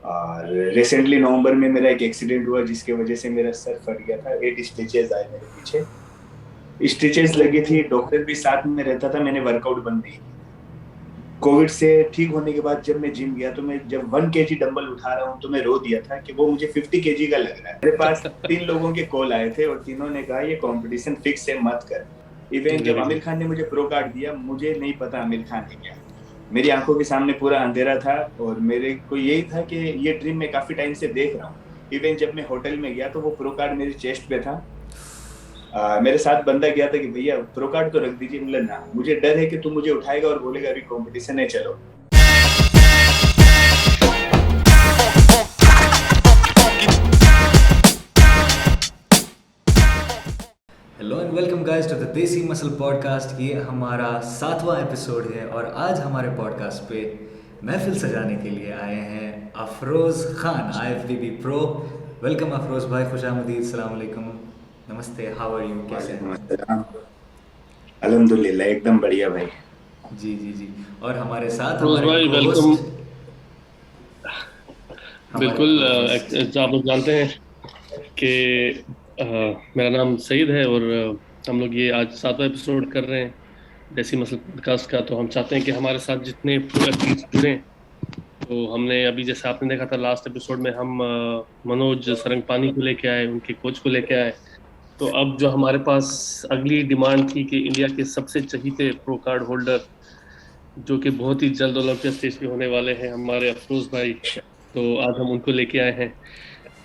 और रिसेंटली नवंबर में मेरा एक एक्सीडेंट हुआ जिसकी वजह से मेरा सर फट गया था। 8 स्टिचेस आए मेरे पीछे। स्टिचेस लगी थी, डॉक्टर भी साथ में रहता था, मैंने वर्कआउट बंद नहीं की। कोविड से ठीक होने के बाद जब मैं जिम गया तो मैं जब 1 kg डंबल उठा रहा हूँ तो मैं रो दिया था कि वो मुझे 50 kg का लग रहा है। मेरे पास 3 लोगों के कॉल आए थे और तीनों ने कहा ये कंपटीशन फिक्स है, मत कर। इवन जब वेरी आमिर गुड। खान ने मुझे प्रो कार्ड दिया, मुझे नहीं पता आमिर खान है क्या। मेरी आंखों के सामने पूरा अंधेरा था और मेरे को यही था कि ये ड्रीम मैं काफी टाइम से देख रहा हूँ। इवन जब मैं होटल में गया तो वो प्रो कार्ड मेरी चेस्ट पे था। मेरे साथ बंदा गया था कि भैया प्रो कार्ड तो रख दीजिए। बोला ना, मुझे डर है कि तू मुझे उठाएगा और बोलेगा अभी कंपटीशन है, चलो। Hello and welcome guys to the Desi muscle podcast. ये हमारा 7वां एपिसोड है और आज हमारे पॉडकास्ट पे महफिल सजाने के लिए आए हैं Afroz Khan, IFBB pro. Welcome Afroz भाई, खुशामदीद, सलाम अलैकुम, नमस्ते, हाउ आर यू, कैसे वालेकुम हैं? अस्सलाम। अल्हम्दुलिल्लाह एकदम बढ़िया भाई। जी जी जी। और हमारे साथ रोज हमारे भाई को वेलकम। होस्ट हमारे बिल्कुल। को होस्ट आप लोग जानते हैं कि अ, मेरा नाम सईद है और हम लोग ये आज 7वां एपिसोड कर रहे हैं देसी मसल पॉडकास्ट का। तो हम चाहते हैं कि हमारे साथ जितने प्रो एथलीट्स जुड़े। तो हमने अभी, जैसे आपने देखा था लास्ट एपिसोड में, हम मनोज सरंगपानी को लेके आए, उनके कोच को लेके आए। तो अब जो हमारे पास अगली डिमांड थी कि इंडिया के सबसे चहीते प्रो कार्ड होल्डर, जो कि बहुत ही जल्द ओलंपिया स्टेज पे होने वाले हैं, हमारे अफरोज भाई। तो आज हम उनको लेके आए हैं।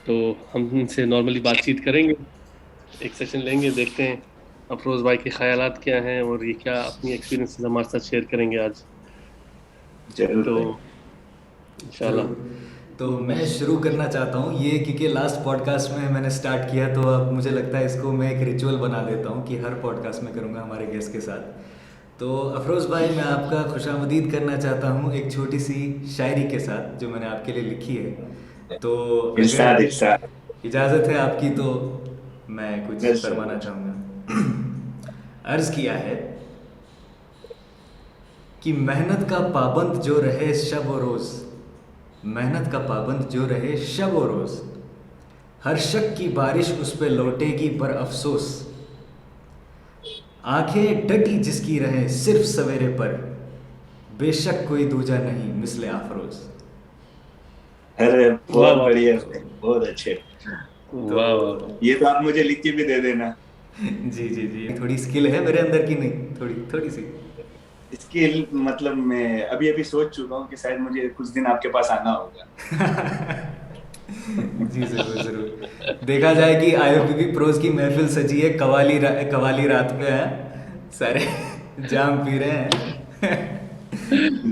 तो हम उनसे नॉर्मली बातचीत करेंगे, एक सेशन लेंगे, देखते हैं अफरोज भाई के ख्यालात क्या हैं और ये क्या अपनी एक्सपीरियंसेस हमारे साथ शेयर करेंगे आज। जरूर तो भाई। इंशाल्लाह। ज़रूर। तो मैं शुरू करना चाहता हूँ ये, क्योंकि लास्ट पॉडकास्ट में मैंने स्टार्ट किया तो अब मुझे लगता है इसको मैं एक रिचुअल बना देता हूँ कि हर पॉडकास्ट में करूँगा हमारे गेस्ट के साथ। तो अफरोज़ भाई, मैं आपका खुशामदीद करना चाहता हूँ एक छोटी सी शायरी के साथ जो मैंने आपके लिए लिखी है। तो इरशाद अगर इरशाद। इजाज़त है आपकी तो मैं कुछ दर्शक फरमाना चाहूँगा। अर्ज़ किया है कि मेहनत का पाबंद जो रहे शब व रोज़, मेहनत का पाबंद जो रहे शब व रोज़, हर शक की बारिश उस पे लौटेगी पर अफसोस, आंखें डटी जिसकी रहे सिर्फ सवेरे पर, बेशक कोई दूजा नहीं मिसले अफरोज। अरे वाह बहुत वाह बढ़िया भाई, बहुत अच्छे। तो वाह वाह वाह। ये तो आप मुझे लिख के भी दे देना। जी जी जी, थोड़ी स्किल है मेरे अंदर की, नहीं थोड़ी थोड़ी सी। इसकी मतलब मैं अभी अभी सोच चुका हूँ कि शायद मुझे कुछ दिन आपके पास आना होगा। जी ज़रूर ज़रूर। देखा जाए कि IFBB प्रोज की महफिल सजी है, कवाली रात पे है, सारे जाम पी रहे हैं।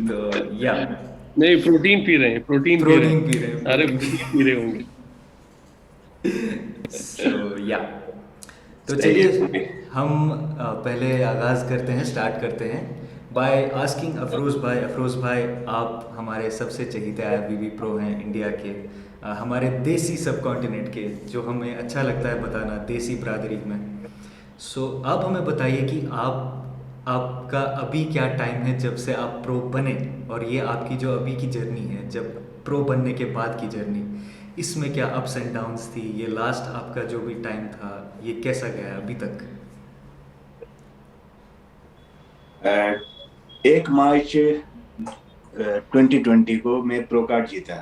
तो या नहीं, प्रोटीन पी रहे हैं, प्रोटीन पी रहे प्रोटीन हैं। पी रहे हैं, सारे प्रोटीन। प्रोटीन पी रहे होंगे। सो या तो सही है चलिए भाई। हम पहले आगाज़ करते हैं, स्टार्ट करते हैं बाय आस्किंग अफरोज़ भाई। अफरोज़ भाई, आप हमारे सबसे चहीते IFBB प्रो हैं इंडिया के, हमारे देसी सब कॉन्टिनेंट के, जो हमें अच्छा लगता है बताना देसी बरादरी में। सो आप हमें बताइए कि आपका अभी क्या टाइम है जब से आप प्रो बने, और ये आपकी जो अभी की जर्नी है, जब प्रो बनने के बाद की जर्नी, इसमें क्या अप्स एंड डाउन्स थी, ये लास्ट आपका जो भी टाइम था ये कैसा गया अभी तक? 1 मार्च 2020 को मैं प्रो कार्ड जीता।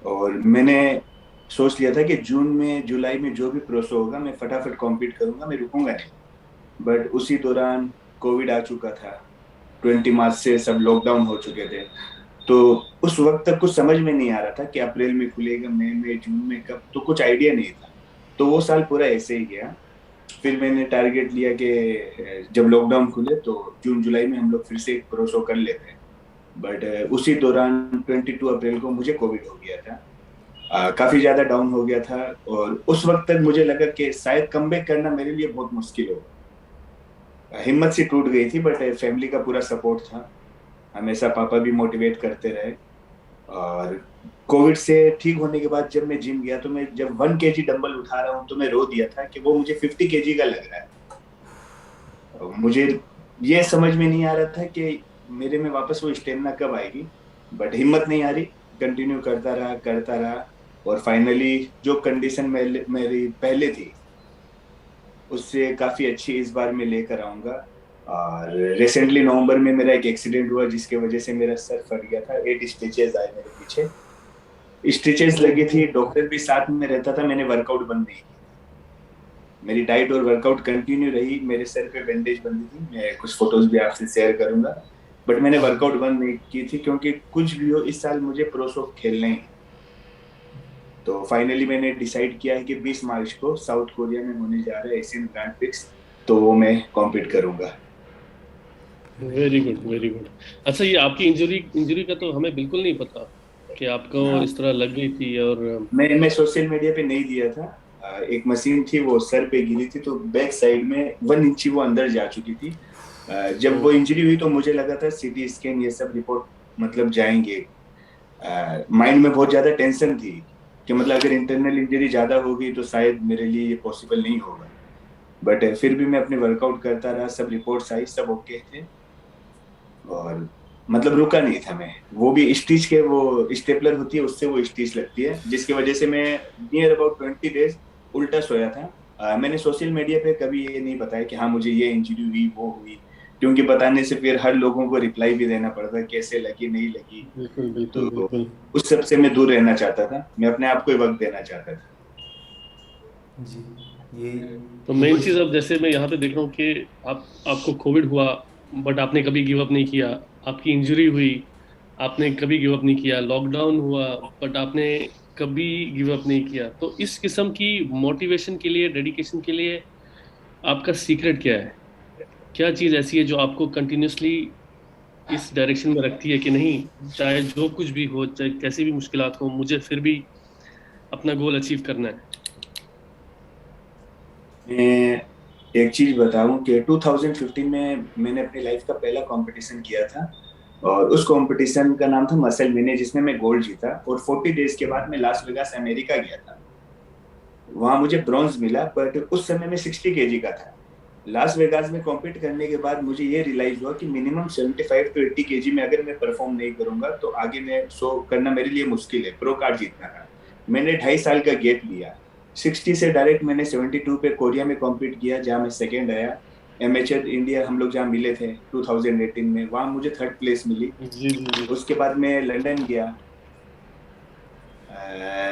और मैंने सोच लिया था कि जून में जुलाई में जो भी प्रोसेस होगा मैं फटाफट कॉम्पीट करूंगा, मैं रुकूंगा नहीं। बट उसी दौरान कोविड आ चुका था। 20 मार्च से सब लॉकडाउन हो चुके थे। तो उस वक्त तक कुछ समझ में नहीं आ रहा था कि अप्रैल में खुलेगा, मई में, जून में, कब, तो कुछ आइडिया नहीं था। तो वो साल पूरा ऐसे ही गया। फिर मैंने टारगेट लिया कि जब लॉकडाउन खुले तो जून जुलाई में हम लोग फिर से एक प्रो शो कर लेते हैं। बट उसी दौरान 22 अप्रैल को मुझे कोविड हो गया था। काफी ज्यादा डाउन हो गया था। और उस वक्त तक मुझे लगा कि शायद कमबैक करना मेरे लिए बहुत मुश्किल होगा। हिम्मत सी टूट गई थी। बट फैमिली का पूरा सपोर्ट था, हमेशा पापा भी मोटिवेट करते रहे। और कोविड से ठीक होने के बाद जब मैं जिम गया तो मैं जब 1 kg डंबल उठा रहा हूँ तो मैं रो दिया था कि वो मुझे 50 kg का लग रहा है। और मुझे ये समझ में नहीं आ रहा था कि मेरे में वापस वो स्टेमिना कब आएगी। बट हिम्मत नहीं आ रही। कंटिन्यू करता रहा और फाइनली जो कंडीशन मेरी पहले थी उससे काफी अच्छी इस बार मैं लेकर आऊंगा। और रिसेंटली नवंबर में मेरा एक एक्सीडेंट हुआ जिसके वजह से मेरा सर फट गया था, 8 स्टिचेस आए मेरे पीछे, स्टिचेस लगी थी, डॉक्टर भी साथ में रहता था, मैंने वर्कआउट बंद नहीं की, मेरी डाइट और वर्कआउट कंटिन्यू रही, मेरे सर पे बैंडेज बंदी थी, मैं कुछ फोटोज भी आपसे शेयर करूंगा, बट मैंने वर्कआउट बंद नहीं की थी क्योंकि कुछ भी हो इस साल मुझे प्रो शॉट खेलना ही है। तो फाइनली मैंने डिसाइड किया है कि 20 मार्च को साउथ कोरिया में होने जा रहा है एशियन ग्रैंड प्रिक्स, तो वो मैं कॉम्पीट करूंगा। Very good, very good. अच्छा, ये आपकी इंजरी का तो हमें बिल्कुल नहीं पता कि आपको हाँ। इस तरह लग गई थी। और मैं सोशल मीडिया पे नहीं दिया था, एक मशीन थी वो सर पे गिरी थी तो बैक साइड में 1 इंची वो अंदर जा चुकी थी। जब वो इंजरी हुई तो मुझे लगा था सीटी स्कैन ये सब रिपोर्ट मतलब जाएंगे, माइंड में बहुत ज्यादा टेंशन थी कि मतलब अगर इंटरनल इंजरी ज्यादा होगी तो शायद मेरे लिए ये पॉसिबल नहीं होगा, बट फिर भी मैं अपने वर्कआउट करता रहा, सब रिपोर्ट्स आई, सब ओके थे और मतलब रुका नहीं था मैं। वो भी स्टिच के वो स्टेपलर होती है उससे वो स्टिच लगती है जिसकी वजह से मैं नियर अबाउट 20 डेज उल्टा सोया था। मैंने सोशल मीडिया पे कभी ये नहीं बताया कि हाँ मुझे ये इंजरी हुई वो हुई, क्योंकि बताने से फिर हर लोगों को रिप्लाई भी देना पड़ता है कैसे लगी नहीं लगी। बिल्कुल बिल्कुल तो बिल्कुल। उस सब से मैं दूर रहना चाहता था, मैं अपने आप को ही वक्त देना चाहता था। जी, ये तो मेन चीज़ अब जैसे मैं यहाँ पे देख रहा हूँ कि आपको कोविड हुआ बट आपने कभी गिव अप नहीं किया, आपकी इंजरी हुई आपने कभी गिव अप नहीं किया, लॉकडाउन हुआ बट आपने कभी गिव अप नहीं किया। तो इस किस्म की मोटिवेशन के लिए, डेडिकेशन के लिए आपका सीक्रेट क्या है? क्या चीज़ ऐसी है जो आपको कंटिन्यूसली इस डायरेक्शन में रखती है कि नहीं, चाहे जो कुछ भी हो, चाहे कैसी भी मुश्किलात हो, मुझे फिर भी अपना गोल अचीव करना है? मैं एक चीज बताऊं कि 2015 में मैंने अपनी लाइफ का पहला कंपटीशन किया था और उस कंपटीशन का नाम था मसल मिनी जिसमें मैं गोल्ड जीता और 40 डेज के बाद मैं लास वेगास अमेरिका गया था, वहां मुझे ब्रॉन्ज मिला, बट उस समय मैं 60 केजी का था। लास वेगास में कॉम्पीट करने के बाद मुझे ये रियलाइज हुआ कि मिनिमम 75 टू 80 केजी में अगर मैं परफॉर्म नहीं करूंगा तो आगे मैं शो करना मेरे लिए मुश्किल है, प्रो कार्ड जीतना है। मैंने 2.5 साल का गैप लिया, 60 से डायरेक्ट मैंने 72 पे कोरिया में कॉम्पीट किया जहाँ मैं सेकेंड आया। एमेचर इंडिया हम लोग जहाँ मिले थे 2018 में, वहां मुझे 3rd प्लेस मिली। जी जी जी। उसके बाद मैं लंदन गया,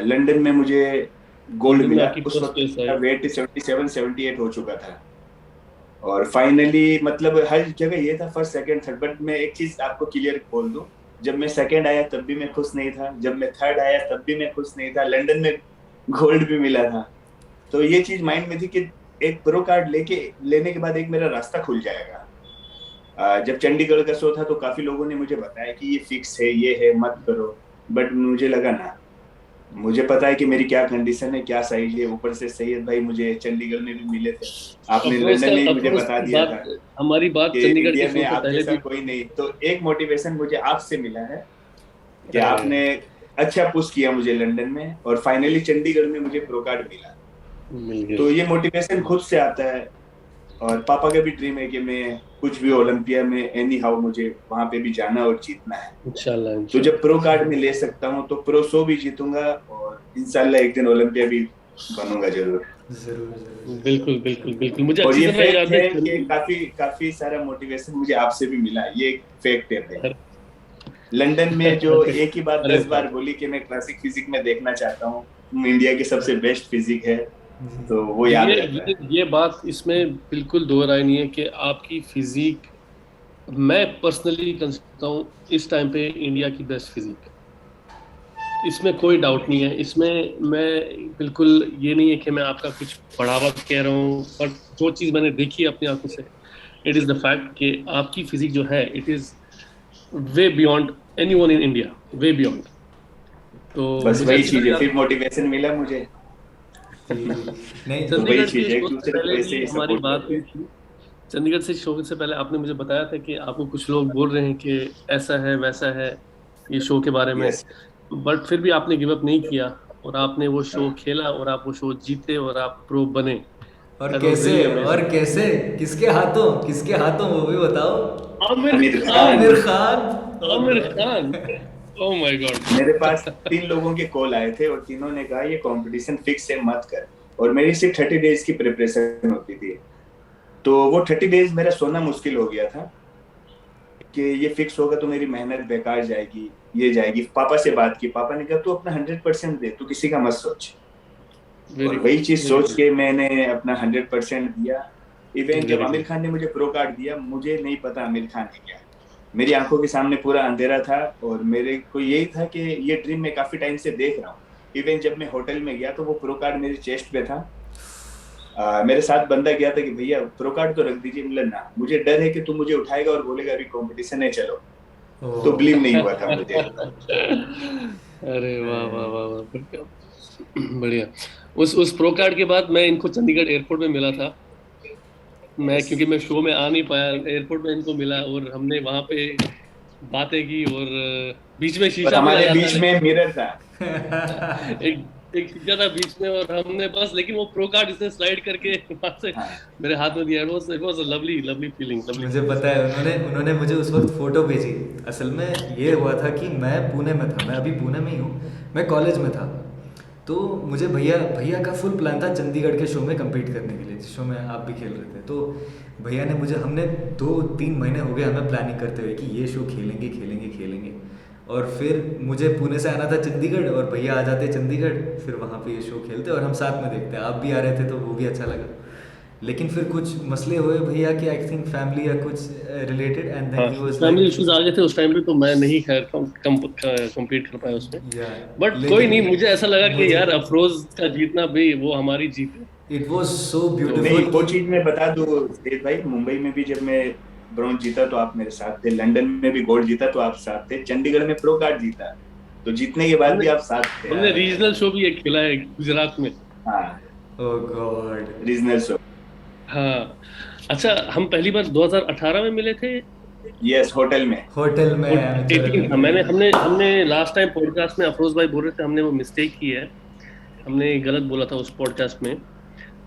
लंदन में मुझे गोल्ड लंदन में मिला, आपकी उस फर्स्ट वक्त प्लेस मेरा आई। वेट 77 78 हो चुका था। और फाइनली मतलब हर जगह ये था फर्स्ट सेकंड थर्ड, बट मैं एक चीज आपको क्लियर बोल दूं, जब मैं सेकंड आया तब भी मैं खुश नहीं था, जब मैं थर्ड आया तब भी मैं खुश नहीं था, लंदन में गोल्ड भी मिला था। तो ये चीज माइंड में थी कि एक प्रो कार्ड लेने के बाद एक मेरा रास्ता खुल जाएगा। जब चंडीगढ़ का शो था तो काफी लोगों ने मुझे बताया कि ये फिक्स है, ये है, मत करो, बट मुझे लगा ना, मुझे पता है कि मेरी क्या कंडीशन है, क्या साइज है, ऊपर से सैयद भाई मुझे चंडीगढ़ में भी मिले थे, आपने अफरोज लंदन का में ही मुझे अफरोज बता की दिया था बात, हमारी बात कि चंडीगढ़ के इंडिया में शो से आप पहले जैसा भी। कोई नहीं। तो एक मोटिवेशन मुझे आपसे मिला है कि अरे आपने अच्छा पुश किया मुझे लंदन में और फाइनली चंडीगढ़ में मुझे प्रो कार्ड मिला। मिल गया। तो ये मोटिवेशन खुद से आता है और पापा का भी ड्रीम है कि मैं कुछ भी ओलंपिया में एनी हाउ मुझे वहां पे भी जाना और जीतना है। इंशाल्लाह तो इंशाल्लाह। जब प्रो कार्ड में ले सकता हूँ तो प्रो शो भी जीतूंगा और इंशाल्लाह एक दिन ओलंपिया भी बनूंगा जरूर। जरूर जरूर। बिल्कुल बिल्कुल बिल्कुल, मुझे और अच्छी ये तरह फैक्ट याद है है कि काफी काफी सारा मोटिवेशन मुझे आपसे भी मिला, ये एक फैक्ट है भाई। लंदन में जो एक ही बात अरे 10 बार बोली कि मैं क्लासिक फिजिक में देखना चाहता हूँ, इंडिया की सबसे बेस्ट फिजिक है, तो वो याद रहता है। ये बात, इसमें बिल्कुल दो राय नहीं है कि आपकी फिजिक, मैं पर्सनली कंसिडर हूँ इस टाइम पे इंडिया की बेस्ट फिजिक, इसमें कोई डाउट नहीं है। इसमें मैं बिल्कुल, ये नहीं है कि मैं आपका कुछ बढ़ावा कह रहा हूँ, बट जो चीज़ मैंने देखी है अपनी आंखों से, इट इज़ द फैक्ट कि आपकी फिजिक जो है it is way beyond anyone in India, way beyond. तो बस मुझे वही अच्छी चीज है, तरह फिर मोटिवेशन मिला मुझे। जी जी। नहीं तो वही चंडीगढ़ चीज के है, एक शो से दूसरे को पहले ऐसे भी ही हमारी सपोर्ट बात करते हुई हैं। थी। चंडीगढ़ से शो से पहले आपने मुझे बताया था कि आपको कुछ लोग बोल रहे हैं कि ऐसा है वैसा है ये शो के बारे में, यस। बट फिर भी आपने गिव अप नहीं किया और आपने वो शो खेला और आप वो शो जीते और आप प्रो बने। और दैट वाज कैसे, रियली और अमेजिंग। कैसे, किसके हाथों वो भी बताओ। Aamir Aamir Khan, Khan. Aamir Khan. Oh Aamir God. Khan. Oh my God. मेरे पास 3 लोगों के कॉल आए थे और तीनों ने कहा ये कंपटीशन फिक्स है, मत कर। और मेरी सिर्फ 30 डेज की प्रिपरेशन होती थी, तो वो 30 डेज मेरा सोना मुश्किल हो गया था कि ये फिक्स होगा तो मेरी मेहनत बेकार जाएगी, ये जाएगी। पापा से बात की, पापा ने कहा तू अपना 100% दे, तू किसी का मत सोच। और वही चीज सोच के मैंने अपना 100% दिया। इवन जब आमिर खान ने मुझे प्रो कार्ड दिया, मुझे नहीं पता आमिर खान है क्या, मेरी आंखों के सामने पूरा अंधेरा था और मेरे को यही था कि ये ड्रीम मैं काफी टाइम से देख रहा हूँ। इवन जब मैं होटल में गया तो वो प्रो कार्ड मेरे चेस्ट पे था। मेरे साथ बंदा गया था कि भैया प्रो कार्ड तो रख दीजिए, मतलब ना, मुझे डर है कि तू मुझे उठाएगा और बोलेगा अभी कंपटीशन है चलो, तो बिलीव नहीं हुआ था मुझे। अरे वाह वाह वाह वाह, बढ़िया। उस प्रो कार्ड के बाद मैं इनको चंडीगढ़ एयरपोर्ट में मिला था। मैं क्योंकि मैं शो में आ नहीं पाया, एयरपोर्ट में इनको मिला और हमने वहां पे बातें की और बीच में और शीशा भी हमारे लगा बीच था, में मिरर था। एक एक शीशा था बीच में और हमने बस, लेकिन वो प्रो कार्ड इसने स्लाइड करके वहां से हाँ। मेरे हाथ में दिया। It was a lovely lovely feeling. मुझे पता है, उन्होंने मुझे उस वक्त फ़ोटो भेजी। असल में ये हुआ था कि मैं पुणे में था, मैं अभी पुणे में ही हूँ, मैं कॉलेज में था। तो मुझे भैया भैया का फुल प्लान था चंडीगढ़ के शो में compete करने के लिए, जिस शो में आप भी खेल रहे थे। तो भैया ने मुझे, हमने 2-3 महीने हो गए हमें प्लानिंग करते हुए कि ये शो खेलेंगे खेलेंगे खेलेंगे। और फिर मुझे पुणे से आना था चंडीगढ़ और भैया आ जाते चंडीगढ़, फिर वहाँ पे ये शो खेलते और हम साथ में देखते। आप भी आ रहे थे तो वो भी अच्छा लगा। लेकिन फिर कुछ मसले हुए भैया कि आई थिंक फैमिली या कुछ related, and then he was family like, issues आ गए थे उस टाइम पे, तो मैं नहीं खैर कंप्लीट कर पाया उसमें। या बट कोई लेकिन नहीं, मुझे ऐसा लगा कि मुझे यार अफरोज का जीतना भी वो हमारी जीत है। इट वाज सो तो नहीं, ब्यूटीफुल वो कि चीज मैं बता दूं सेठ भाई, मुंबई में भी जब मैं ब्रॉन्ज जीता तो आप मेरे साथ थे, लंदन में भी गोल्ड जीता तो आप साथ थे, चंडीगढ़ में प्रो कार्ड जीता तो जीतने के बाद हमने भी आप साथ थे हमने यार। रीजनल शो भी एक खेला है गुजरात में। हाँ, ओह गॉड, रीजनल शो। हाँ। अच्छा, हम पहली बार 2018 में मिले थे। यस, होटल में। होटल में अमिचर 18 था। मैंने हमने हमने लास्ट टाइम पॉडकास्ट में अफरोज भाई बोल रहे थे हमने वो मिस्टेक की है, हमने गलत बोला था उस पॉडकास्ट में।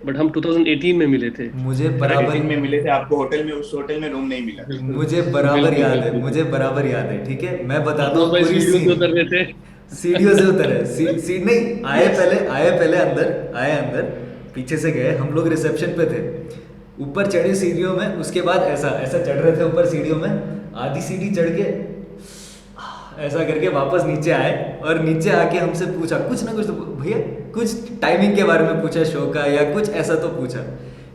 बट हम 2018 में मिले थे। मुझे 18 में बराबर, मिले थे, आपको होटल में, उस होटल में रूम नहीं मिला था। बिल्कुल मुझे बराबर बिल्कुल याद है, बिल्कुल। मुझे बराबर याद है। ठीक है, मैं बताता अफरोज हूँ भाई पूरी सीढ़ियों से सीन। उतर रहे थे। सीढ़ियों से उतरे, सीट नहीं आए, यस। पहले अंदर आए, अंदर पीछे से गए, हम लोग रिसेप्शन पे थे। ऊपर चढ़े सीढ़ियों में, उसके बाद ऐसा ऐसा चढ़ रहे थे ऊपर सीढ़ियों में, आधी सीढ़ी चढ़ के ऐसा करके वापस नीचे आए और नीचे आके हमसे पूछा कुछ ना कुछ, तो भैया कुछ टाइमिंग के बारे में पूछा शो का, या कुछ ऐसा तो पूछा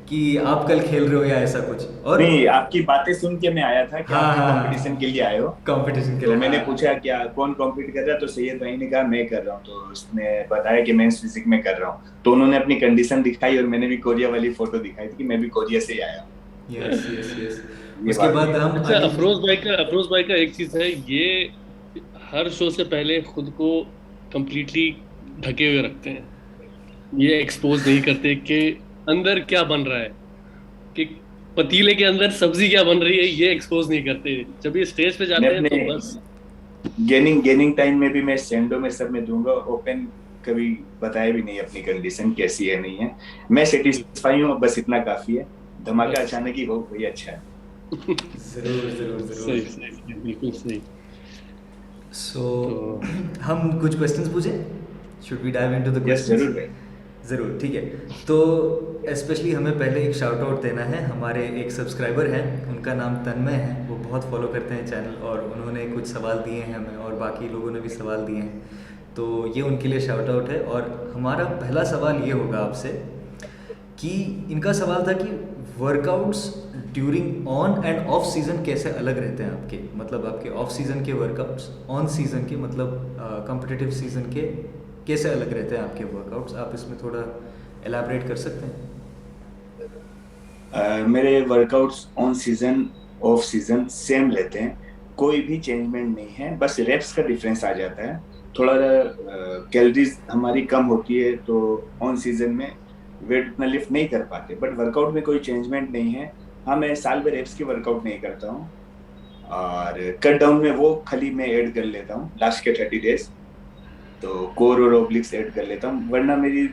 कि आप कल खेल रहे हो या ऐसा कुछ। और नहीं, आपकी बातें सुन के मैं आया था कि हाँ आप हाँ कंपटीशन के लिए आए हो, कंपटीशन के तो लिए, मैंने हाँ। पूछा क्या कौन कॉम्पीट कर रहा है, तो सैयद भाई ने कहा मैं कर रहा हूँ, तो उसने बताया कि मैं फिजिक में कर रहा हूँ, तो उन्होंने अपनी कंडीशन दिखाई और मैंने भी कोरिया वाली फोटो दिखाई थी कि मैं भी कोरिया से ही आया हूँ। Yes yes yes. ये उसके बात बाद हुई। हम अच्छा, अफरोज भाई का एक चीज है, ये हर शो से पहले खुद को कंप्लीटली ढके हुए रखते हैं। ये एक्सपोज नहीं करते कि अंदर क्या बन रहा है, कि पतीले के अंदर सब्जी क्या बन रही है, ये एक्सपोज नहीं करते। जब ये स्टेज पे मैं जाते हैं तो अपने बस। गेनिंग टाइम में भी मैं सेंडो में सब में दूंगा, ओपन कभी बताया भी नहीं अपनी कंडीशन कैसी है नहीं है, मैं सेटिस्फाई हूँ, बस इतना काफी है। धमाका बस। अचानक ही हो वही अच्छा है। जरूर जरूर सही जरूर। सही, बिल्कुल सही। सो तो हम कुछ क्वेश्चंस पूछें, should we dive into the yes, questions? जरूर भाई। ज़रूर, ठीक है। तो स्पेशली हमें पहले एक शाउट आउट देना है, हमारे एक सब्सक्राइबर हैं, उनका नाम तन्मय है, वो बहुत फॉलो करते हैं चैनल, और उन्होंने कुछ सवाल दिए हैं हमें और बाकी लोगों ने भी सवाल दिए हैं, तो ये उनके लिए शाउट आउट है। और हमारा पहला सवाल ये होगा आपसे कि इनका सवाल था कि workouts during on end of season कैसे अलग रहते हैं आपके, मतलब आपके ऑफ सीज़न के वर्कआउट्स ऑन सीज़न के, मतलब कॉम्पिटिटिव सीज़न के कैसे अलग रहते हैं आपके वर्कआउट्स? आप इसमें थोड़ा एलाबरेट कर सकते हैं? मेरे workouts on season off season same रहते हैं, कोई भी चेंजमेंट नहीं है, बस रेप्स का डिफरेंस आ जाता है, थोड़ा कैलोरीज हमारी कम होती है, तो ऑन सीजन में वेट उतना लिफ्ट नहीं कर पाते, बट वर्कआउट में कोई चेंजमेंट नहीं है। हाँ, मैं साल भर रेप्स की वर्कआउट नहीं करता हूँ, और कट डाउन में वो खाली मैं ऐड कर लेता हूँ लास्ट के 30 डेज, तो कोर और ओब्लिक्स ऐड कर लेता हूँ, वरना मेरी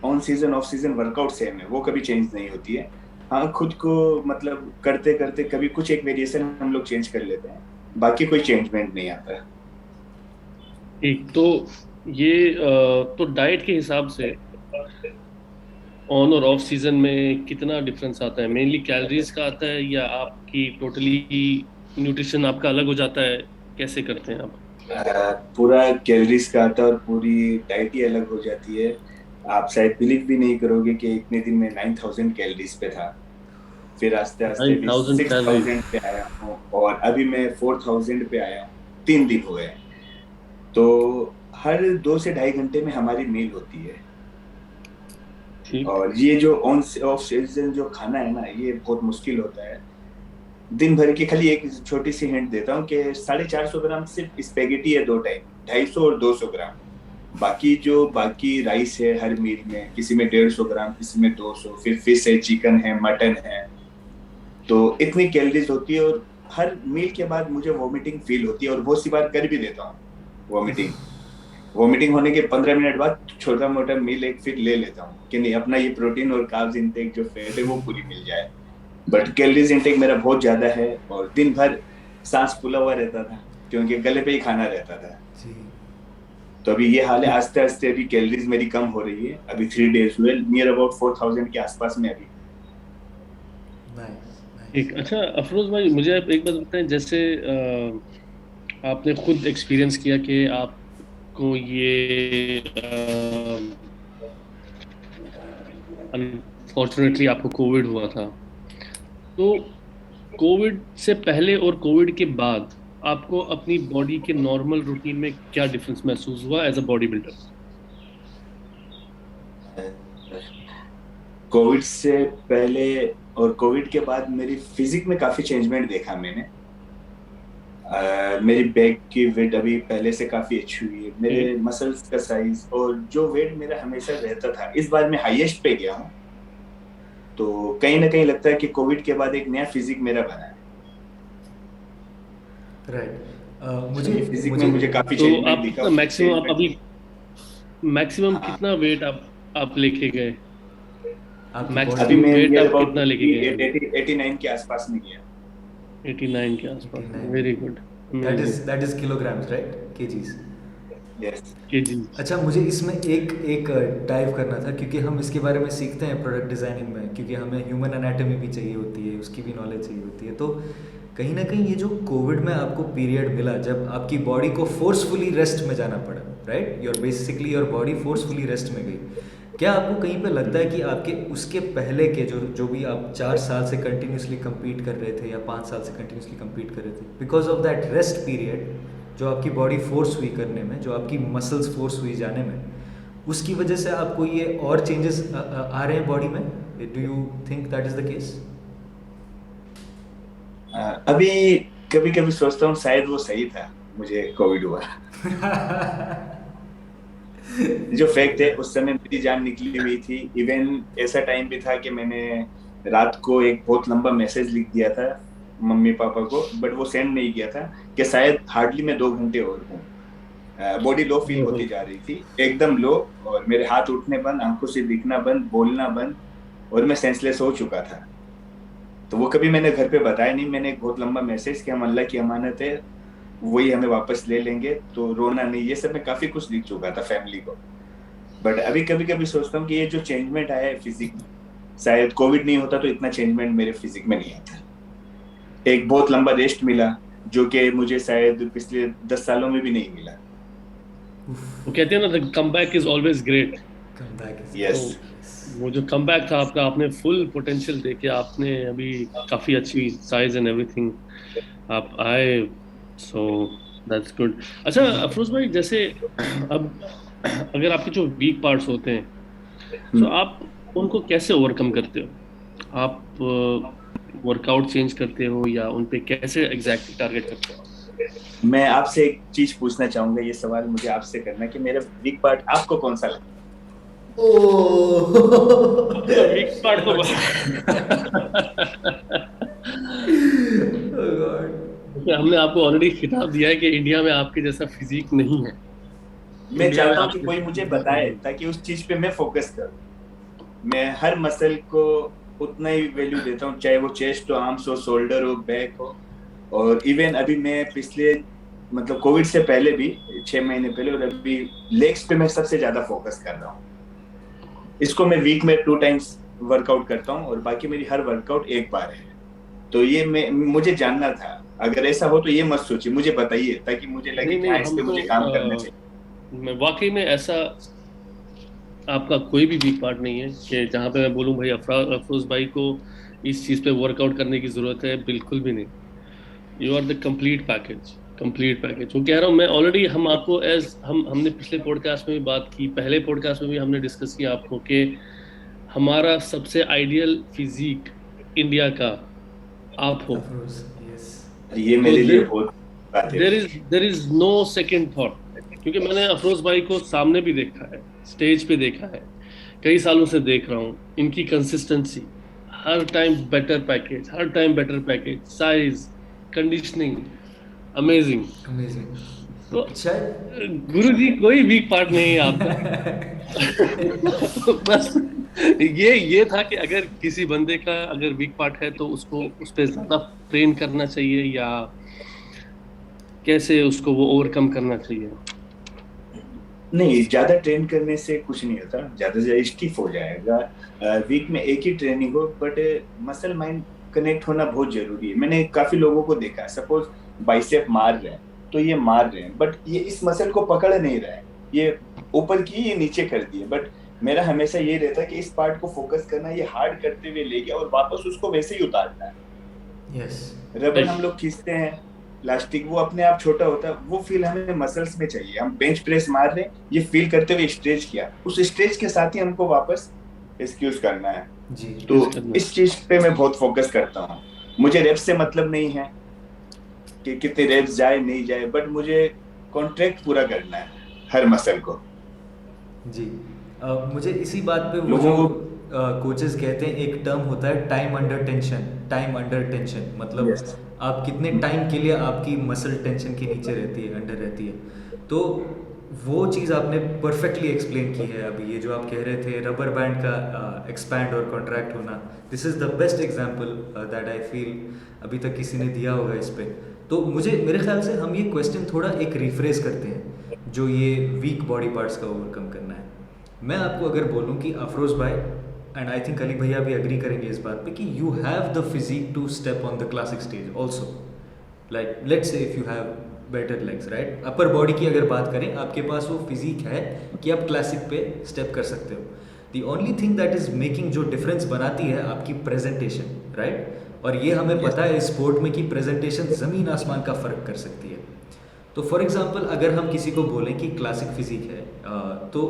on season off season workout same है, वो कभी चेंज नहीं होती है। हाँ, खुद को मतलब करते करते कभी कुछ एक वेरिएशन हम लोग चेंज कर लेते हैं, बाकी कोई चेंजमेंट नहीं आता है। ठीक। तो ये तो डाइट के हिसाब से ऑन और ऑफ सीजन में कितना डिफरेंस आता है? मेनली कैलोरीज का आता है या आपकी टोटली न्यूट्रिशन आपका अलग हो जाता है? कैसे करते हैं आप? पूरा कैलोरीज का आता है और पूरी डाइट ही अलग हो जाती है। आप शायद बिलीव भी नहीं करोगे कि इतने दिन में 9,000 कैलोरीज पे था, फिर आस्ते आस्ते भी 9,000 कैलोरीज। 6,000 पे आया हूँ और अभी मैं 4,000 पे आया हूँ। 3 दिन हो गए। तो हर 2 से ढाई घंटे में हमारी मील होती है। ठीक। और ये जो ऑन ऑफ सीजन जो खाना है ना, ये बहुत मुश्किल होता है। दिन भर की खाली एक छोटी सी हिंट देता हूँ कि 450 ग्राम सिर्फ स्पेगेटी है 2 टाइम, 250 और 200 ग्राम। बाकी जो बाकी राइस है हर मील में, किसी में 150 ग्राम, किसी में 200, फिर फिश है, चिकन है, मटन है। तो इतनी कैलोरीज होती है और हर मील के बाद मुझे वॉमिटिंग फील होती है और बहुत सी बार कर भी देता हूँ वॉमिटिंग। वॉमिटिंग होने के 15 मिनट बाद छोटा मोटा मील एक फिर ले लेता हूँ कि नहीं, अपना ये प्रोटीन और कार्ब्स इनटेक जो फैट है वो पूरी मिल जाए। बट कैलोरीज इनटेक मेरा बहुत ज्यादा है और दिन भर सांस फूला हुआ रहता था क्योंकि गले पे ही खाना रहता था। जी। तो अभी ये हाल है, आस्ते आस्ते अभी कैलोरीज मेरी कम हो रही है। अभी 3 डेज हुए, नियर अबाउट 4,000 के आसपास में अभी। Nice nice. ठीक। अच्छा अफरोज भाई, मुझे आप एक बात बताएं, जैसे आपने खुद एक्सपीरियंस किया कि आपको ये अनफॉर्चुनेटली आपको कोविड हुआ था, तो कोविड से पहले और कोविड के बाद आपको अपनी बॉडी के नॉर्मल रूटीन में क्या डिफरेंस महसूस हुआ as a bodybuilder? Covid से पहले और कोविड के बाद मेरी फिजिक में काफी चेंजमेंट देखा मैंने। मेरी बैक की वेट अभी पहले से काफी अच्छी हुई है। मेरे मसल्स का साइज और जो वेट मेरा हमेशा रहता था, इस बार मैं हाईएस्ट पे गया हूँ। तो कहीं ना कहीं लगता है कि कोविड के बाद एक नया फिजिक मेरा बना है। राइट। तो मुझे ये फिजिक में मुझे मुझे काफी तो चेंजमेंट आप दिखा कितना और मैक्सिमम आप चेंजमेंट। अभी मैक्सिमम हाँ, कितना वेट आप लेके गए? आपकी बॉडी अभी मैक्सिमम मैं वेट नियर आप अबाउट कितना लेके गए अभी? 89 के आसपास में गया। 89 के आसपास में। Very good. 89 amazing. That is kilograms right, KGs? Yes. KG. अच्छा, मुझे इसमें एक एक डाइव करना था क्योंकि हम इसके बारे में सीखते हैं प्रोडक्ट डिज़ाइनिंग में, क्योंकि हमें ह्यूमन एनाटॉमी भी चाहिए होती है, उसकी भी नॉलेज चाहिए होती है। तो कहीं ना कहीं ये जो कोविड में आपको पीरियड मिला जब आपकी बॉडी को फोर्सफुली रेस्ट में जाना पड़ा, right, your body forcefully rest में गई, क्या आपको कहीं पे लगता है कि आपके उसके पहले के जो जो भी आप 4 साल से कंटिन्यूसली compete कर रहे थे या 5 साल से कंटिन्यूसली compete कर रहे थे, because of that rest period जो आपकी बॉडी फोर्स हुई करने में, जो आपकी मसल्स फोर्स हुई जाने में, उसकी वजह से आपको ये और चेंजेस आ रहे हैं बॉडी में? Do you think that is the case? अभी कभी कभी सोचता हूँ शायद वो सही था, मुझे कोविड हुआ। जो फैक्ट है, उस समय मेरी जान निकली हुई थी। इवन ऐसा टाइम भी था कि मैंने रात को एक बहुत लंबा मैसेज लिख दिया था मम्मी पापा को, बट वो सेंड नहीं किया था कि शायद हार्डली मैं 2 घंटे और हूँ। बॉडी लो फील होती जा रही थी, एकदम लो, और मेरे हाथ उठने बंद, आंखों से दिखना बंद, बोलना बंद, और मैं सेंसलेस हो चुका था। तो वो कभी मैंने घर पे बताया नहीं। मैंने एक बहुत लंबा मैसेज कि हम अल्लाह की अमानत है, वही हमें वापस ले लेंगे, तो रोना नहीं, ये सब मैं काफी कुछ लिख चुका था फैमिली को। बट अभी कभी कभी सोचता हूँ कि ये जो चेंजमेंट आया है फिजिक में, शायद कोविड नहीं होता तो इतना चेंजमेंट मेरे फिजिक में नहीं आता। एक बहुत लंबा रेस्ट मिला जो कि मुझे शायद पिछले 10 सालों में भी नहीं मिला। वो कहते हैं ना, the comeback is always great. Yes. तो वो जो कमबैक था आपका, आपने फुल पोटेंशियल देके आपने अभी काफी अच्छी साइज एंड एवरीथिंग आप आए। So that's good. अच्छा अफरोज भाई, जैसे अब अगर आपके जो वीक पार्ट्स होते हैं, तो आप उनको कैसे ओवरकम करते हो? आप वर्कआउट चेंज करते हो या उन पे कैसे एग्जैक्टली टारगेट करते हो? मैं आपसे एक चीज पूछना चाहूंगा, ये सवाल मुझे आपसे करना कि मेरा वीक पार्ट आपको कौन सा लगता है? वीक पार्ट तो हमने आपको ऑलरेडी खिताब दिया है कि इंडिया में आपके जैसा फिजिक नहीं है। मैं इंडिया में चाहता हूँ कि आपके कोई मुझे बताए ताकि उस चीज पे मैं फोकस करूँ। मैं हर मसल को उतना ही वैल्यू देता हूँ, चाहे वो चेस्ट हो, आर्म्स हो, शोल्डर हो, बैक हो। और इवन अभी मैं पिछले मतलब कोविड से पहले भी 6 महीने पहले और अभी लेग्स पे मैं सबसे ज्यादा फोकस कर रहा हूँ। इसको मैं वीक में 2 टाइम्स वर्कआउट करता हूँ और बाकी मेरी हर वर्कआउट एक बार है। तो ये मुझे जानना था, अगर ऐसा हो तो ये मत सोचिए, मुझे बताइए ताकि मुझे लगे नहीं कि नहीं, हाँ इस पे हम मुझे काम करना चाहिए। मैं वाकई में ऐसा आपका कोई भी वीक पार्ट नहीं है कि जहाँ पे मैं बोलूँ भाई अफरोज भाई को इस चीज़ पे वर्कआउट करने की ज़रूरत है, बिल्कुल भी नहीं। You are the complete package, complete package. वो कह रहा हूँ मैं ऑलरेडी, हम आपको एज हमने पिछले पॉडकास्ट में भी बात की, पहले पॉडकास्ट में भी हमने डिस्कस किया आपको कि हमारा सबसे आइडियल फिजिक इंडिया का आप हो। अफरोज, यस। ये तो मेरे लिए बहुत बात है। There is no second thought, क्योंकि मैंने अफरोज भाई को सामने भी देखा है, स्टेज पे देखा है, कई सालों से देख रहा हूँ। इनकी कंसिस्टेंसी, हर टाइम बेटर पैकेज, हर time better package, size, conditioning, amazing. Amazing. तो शायद गुरु जी कोई वीक पार्ट नहीं है आपका। बस ये था कि अगर किसी बंदे का अगर वीक पार्ट है तो उसको उस पर ज्यादा ट्रेन करना चाहिए या कैसे उसको वो ओवरकम करना चाहिए। नहीं, ज्यादा ट्रेन करने से कुछ नहीं होता, ज्यादा से ज्यादा स्टिफ हो जाएगा। वीक में एक ही ट्रेनिंग हो, बट मसल माइंड कनेक्ट होना बहुत जरूरी है। मैंने काफी लोगों को देखा, सपोज बाइसेप मार रहे हैं तो ये मार रहे हैं बट ये इस मसल को पकड़ नहीं रहा है, ये ऊपर की ये नीचे कर दिए। बट मेरा हमेशा ये रहता है कि इस पार्ट को फोकस करना, ये हार्ड करते हुए ले गया और वापस उसको वैसे ही उतारना है। यस, रबर हम लोग खींचते हैं, प्लास्टिक वो अपने आप छोटा होता है, वो फील हमें मसल्स में चाहिए। हम बेंच प्रेस मार रहे हैं, ये फील करते हुए स्ट्रेच किया, उस स्ट्रेच के साथ ही हमको वापस एक्सक्यूज करना है जी। तो इस चीज पे मैं बहुत फोकस करता हूँ। मुझे रेप्स से मतलब नहीं है कि कितने रेप्स जाए नहीं जाए, बट मुझे कॉन्ट्रैक्ट पूरा करना है हर मसल को। जी। मुझे इसी बात पे वो लोगों जो को कोचेस कहते हैं, एक टर्म होता है time under tension. Time under tension मतलब Yes. आप कितने टाइम के लिए आपकी मसल टेंशन के नीचे रहती है, अंडर रहती है। तो वो चीज़ आपने परफेक्टली एक्सप्लेन की है अभी। ये जो आप कह रहे थे रबर बैंड का एक्सपैंड और कॉन्ट्रैक्ट होना, this is the best example that I feel अभी तक किसी ने दिया होगा इस पे। तो मुझे मेरे ख्याल से हम ये क्वेश्चन थोड़ा एक रिफ्रेश करते हैं, जो ये वीक बॉडी पार्ट्स का ओवरकम करना है। मैं आपको अगर बोलूं कि अफरोज भाई, एंड आई थिंक अली भैया भी एग्री करेंगे इस बात पे, कि you have the physique to step on the classic stage also. Like let's say if you have better legs, right, upper body की अगर बात करें, आपके पास वो फिजिक है कि आप क्लासिक पे स्टेप कर सकते हो। The only thing that is making, जो डिफरेंस बनाती है, आपकी प्रेजेंटेशन, राइट। और ये हमें पता है स्पोर्ट में कि प्रेजेंटेशन ज़मीन आसमान का फ़र्क कर सकती है। तो फॉर एग्जांपल अगर हम किसी को बोलें कि क्लासिक फिजिक है, तो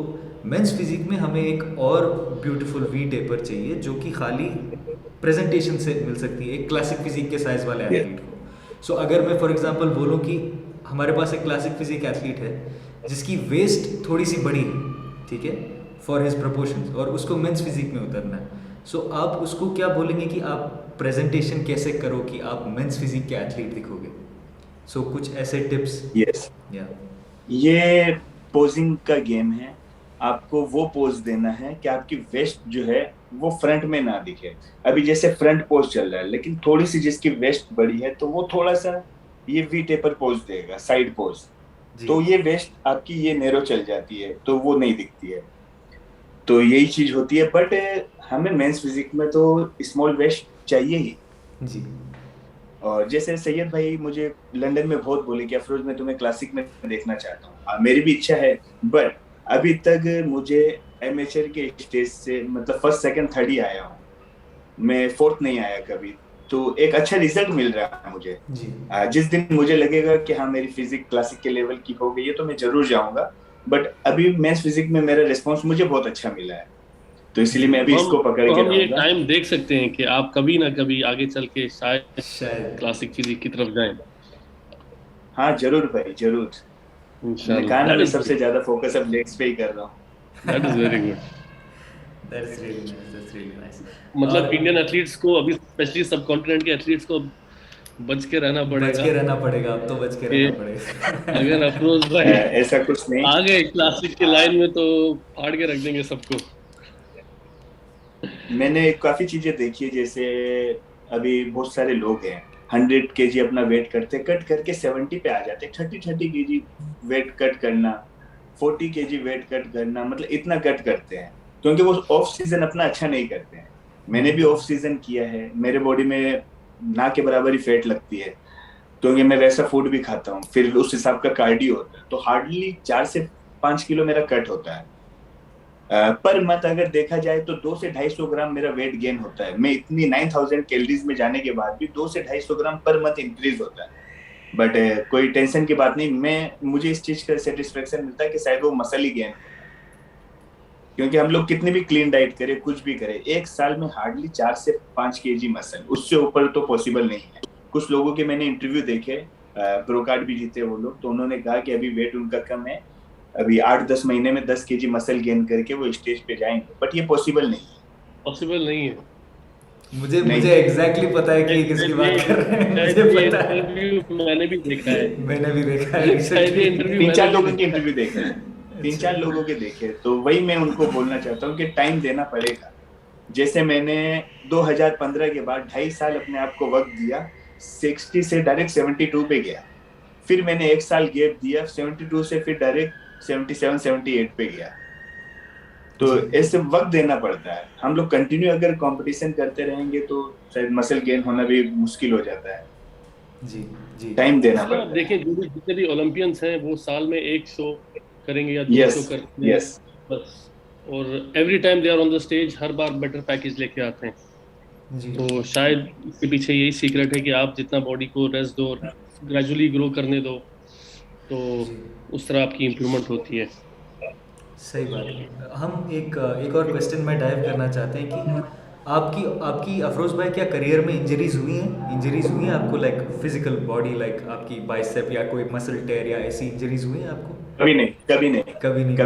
मेंस फिजिक में हमें एक और ब्यूटीफुल वी टेपर चाहिए जो कि खाली प्रेजेंटेशन से मिल सकती है एक क्लासिक फिजिक के साइज वाले एथलीट को। सो अगर मैं फॉर एग्जांपल बोलूं कि हमारे पास एक क्लासिक फिजिक एथलीट है जिसकी वेस्ट थोड़ी सी बड़ी है, ठीक है, फॉर हिज प्रपोर्शंस, और उसको मेंस फिजिक में उतरना है, सो आप उसको क्या बोलेंगे कि आप प्रेजेंटेशन कैसे करो कि आप मेंस फिजिक के एथलीट दिखोगे? सो कुछ ऐसे टिप्स। यस, या ये पोजिंग का गेम है। आपको वो पोज देना है कि आपकी वेस्ट जो है वो फ्रंट में ना दिखे। अभी जैसे फ्रंट पोज चल रहा है, लेकिन थोड़ी सी जिसकी वेस्ट बड़ी है तो वो थोड़ा सा ये वी टेपर पोज देगा, साइड पोज, तो ये वेस्ट आपकी ये नैरो चल जाती है तो वो नहीं दिखती है। तो यही चीज होती है। बट हमें मेंस फिजिक में तो स्मॉल वेस्ट चाहिए ही जी। और जैसे सैयद भाई मुझे लंदन में बहुत बोले कि अफरोज मैं तुम्हें क्लासिक में देखना चाहता हूँ, मेरी भी इच्छा है। बट अभी तक मुझे एमेचर के स्टेज से मतलब फर्स्ट सेकंड थर्ड ही आया हूँ, मैं फोर्थ नहीं आया कभी। तो एक अच्छा रिजल्ट मिल रहा है मुझे जी। जिस दिन मुझे लगेगा कि हाँ मेरी फिजिक क्लासिक के लेवल की हो गई है तो मैं जरूर जाऊंगा। बट अभी मेंस फिजिक में मेरा रिस्पॉन्स मुझे बहुत अच्छा मिला है, तो इसलिए मैं अभी इसको पकड़ के हम ये रहूंगा। टाइम देख सकते हैं कि आप कभी ना कभी आगे चल के शायद शायद क्लासिक फिजिक की तरफ जाएं। हाँ जरूर भाई, जरूर। मैंने कहा ना, मैं सबसे ज्यादा फोकस अब लेग्स पे ही कर रहा हूँ। That is very good. That's really nice, that's really nice. मतलब इंडियन एथलीट्स को अभी, स्पेशली सब कॉन्टिनेंट के एथलीट्स को बच के रहना पड़ेगा। बच के रहना पड़ेगा, अब तो बच के रहना पड़ेगा। अगर अफरोज भाई ऐसा कुछ नहीं, आ गए क्लासिक के लाइन में तो फाड़ के रख देंगे सबको। मैंने काफी चीजें देखी है। जैसे अभी बहुत सारे लोग हैं 100 केजी अपना वेट करते, कट करके 70 पे आ जाते, 30 केजी वेट कट करना, 40 केजी वेट कट करना, मतलब इतना कट करते हैं क्योंकि वो ऑफ सीजन अपना अच्छा नहीं करते हैं। मैंने भी ऑफ सीजन किया है, मेरे बॉडी में ना के बराबर ही फैट लगती है क्योंकि मैं वैसा फूड भी खाता हूँ, फिर उस हिसाब का कार्डियो होता है, तो हार्डली 4 से 5 किलो मेरा कट होता है पर मंथ। अगर देखा जाए तो 2 से 250 ग्राम मेरा वेट गेन होता है। मैं इतनी 9000 कैलोरीज में जाने के बाद भी 2 से 250 ग्राम पर मंथ इंक्रीज होता है। बट कोई टेंशन की बात नहीं, मुझे इस चीज का सेटिस्फेक्शन मिलता है कि शायद वो मसल ही गेन होगा, क्योंकि हम लोग कितनी भी क्लीन डाइट करें, कुछ भी करें, एक साल में हार्डली 4 से 5 केजी मसल, उससे ऊपर तो पॉसिबल नहीं है। कुछ लोगों के मैंने इंटरव्यू देखे, प्रो कार्ड भी जीते वो लोग, तो उन्होंने कहा कि अभी वेट उनका कम है, अभी 8-10 महीने में 10 केजी मसल गेन करके वो स्टेज पे जाएंगे, बट ये पॉसिबल नहीं है। पॉसिबल नहीं है। मुझे एग्जैक्टली पता है कि किसकी बात कर रहे हैं, मुझे पता है। इंटरव्यू मैंने भी देखा है। मैंने भी देखा है, शायद ये इंटरव्यू 3-4 लोगों के इंटरव्यू देखे हैं, 3-4 लोगों के देखे, तो वही मैं उनको बोलना चाहता हूँ कि टाइम देना पड़ेगा। जैसे मैंने 2015 के बाद 2.5 साल अपने आप को वक्त दिया, 60 से डायरेक्ट 72 पे गया, फिर मैंने 1 साल गैप दिया, 72 से फिर डायरेक्ट 77-78 पे गया। तो ऐसे वक्त देना पड़ता है। हम लोग कंटिन्यू अगर कंपटीशन करते रहेंगे तो शायद मसल गेन होना भी मुश्किल हो जाता है। जी टाइम देना पड़ता है। देखिए जितने भी ओलंपियंस हैं वो साल में 1 शो करेंगे या 2 शो करेंगे बस, और every time they are on the stage, हर बार बेटर पैकेज लेके आते हैं। तो शायद इसके पीछे यही सीक्रेट है कि आप जितना बॉडी को रेस्ट दो, ग्रेजुअली ग्रो करने दो, तो उस तरह आपकी इम्प्रूवमेंट होती है। सही बात है। हम एक और क्वेश्चन में डाइव करना चाहते हैं कि आपकी अफरोज भाई क्या करियर में इंजरीज हुई हैं आपको, लाइक फिजिकल बॉडी, लाइक आपकी बाइसेप या कोई मसल टेयर या ऐसी इंजरीज हुई हैं आपको? कभी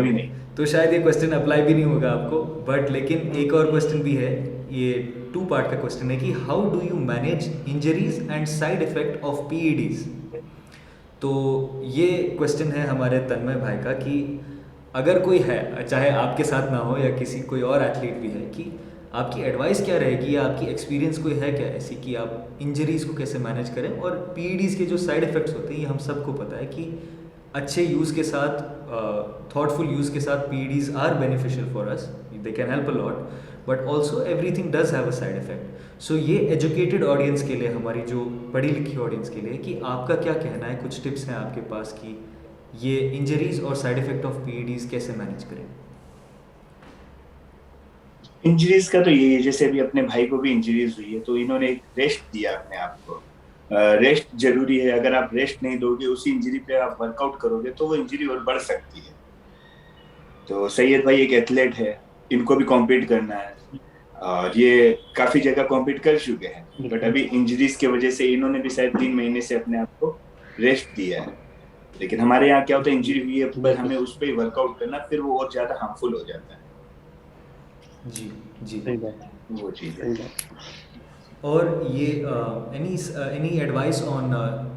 नहीं। तो शायद ये क्वेश्चन अप्लाई भी नहीं होगा आपको, बट लेकिन एक और क्वेश्चन भी है, ये 2 पार्ट का क्वेश्चन है कि how do you manage injuries and side effect of PEDs. तो ये क्वेश्चन है हमारे तन्मय भाई का कि अगर कोई है, चाहे आपके साथ ना हो या किसी कोई और एथलीट भी है, कि आपकी एडवाइस क्या रहेगी या आपकी एक्सपीरियंस कोई है क्या ऐसी कि आप इंजरीज़ को कैसे मैनेज करें। और पीईडीज़ के जो साइड इफ़ेक्ट्स होते हैं ये हम सबको पता है कि अच्छे यूज़ के साथ, थॉटफुल यूज़ के साथ PEDs are beneficial for us, they can help a lot, but also everything does have a side effect. So ये एजुकेटेड ऑडियंस के लिए, हमारी जो पढ़ी लिखी ऑडियंस के लिए, कि आपका क्या कहना है, कुछ टिप्स हैं आपके पास कि ये इंजरीज और साइड इफेक्ट ऑफ पीईडीज कैसे मैनेज करें? इंजरीज का तो ये, जैसे अभी अपने भाई को भी इंजरीज हुई है तो इन्होंने एक रेस्ट दिया अपने आप को। रेस्ट जरूरी है, अगर आप रेस्ट नहीं दोगे, उसी इंजरी पे आप वर्कआउट करोगे तो वो इंजरी और बढ़ सकती है। तो सैयद भाई एक एथलीट है, इनको भी कॉम्पीट करना है और ये काफी जगह कॉम्पीट कर चुके हैं, बट अभी इंजरीज की वजह से इन्होंने भी शायद 3 महीने से अपने आप को रेस्ट दिया है। लेकिन हमारे यहाँ क्या होता है, इंजरी हुई है पर हमें उस पर वर्कआउट करना, फिर वो और ज्यादा हार्मफुल हो जाता है। जी वो चीज है। और ये any advice on,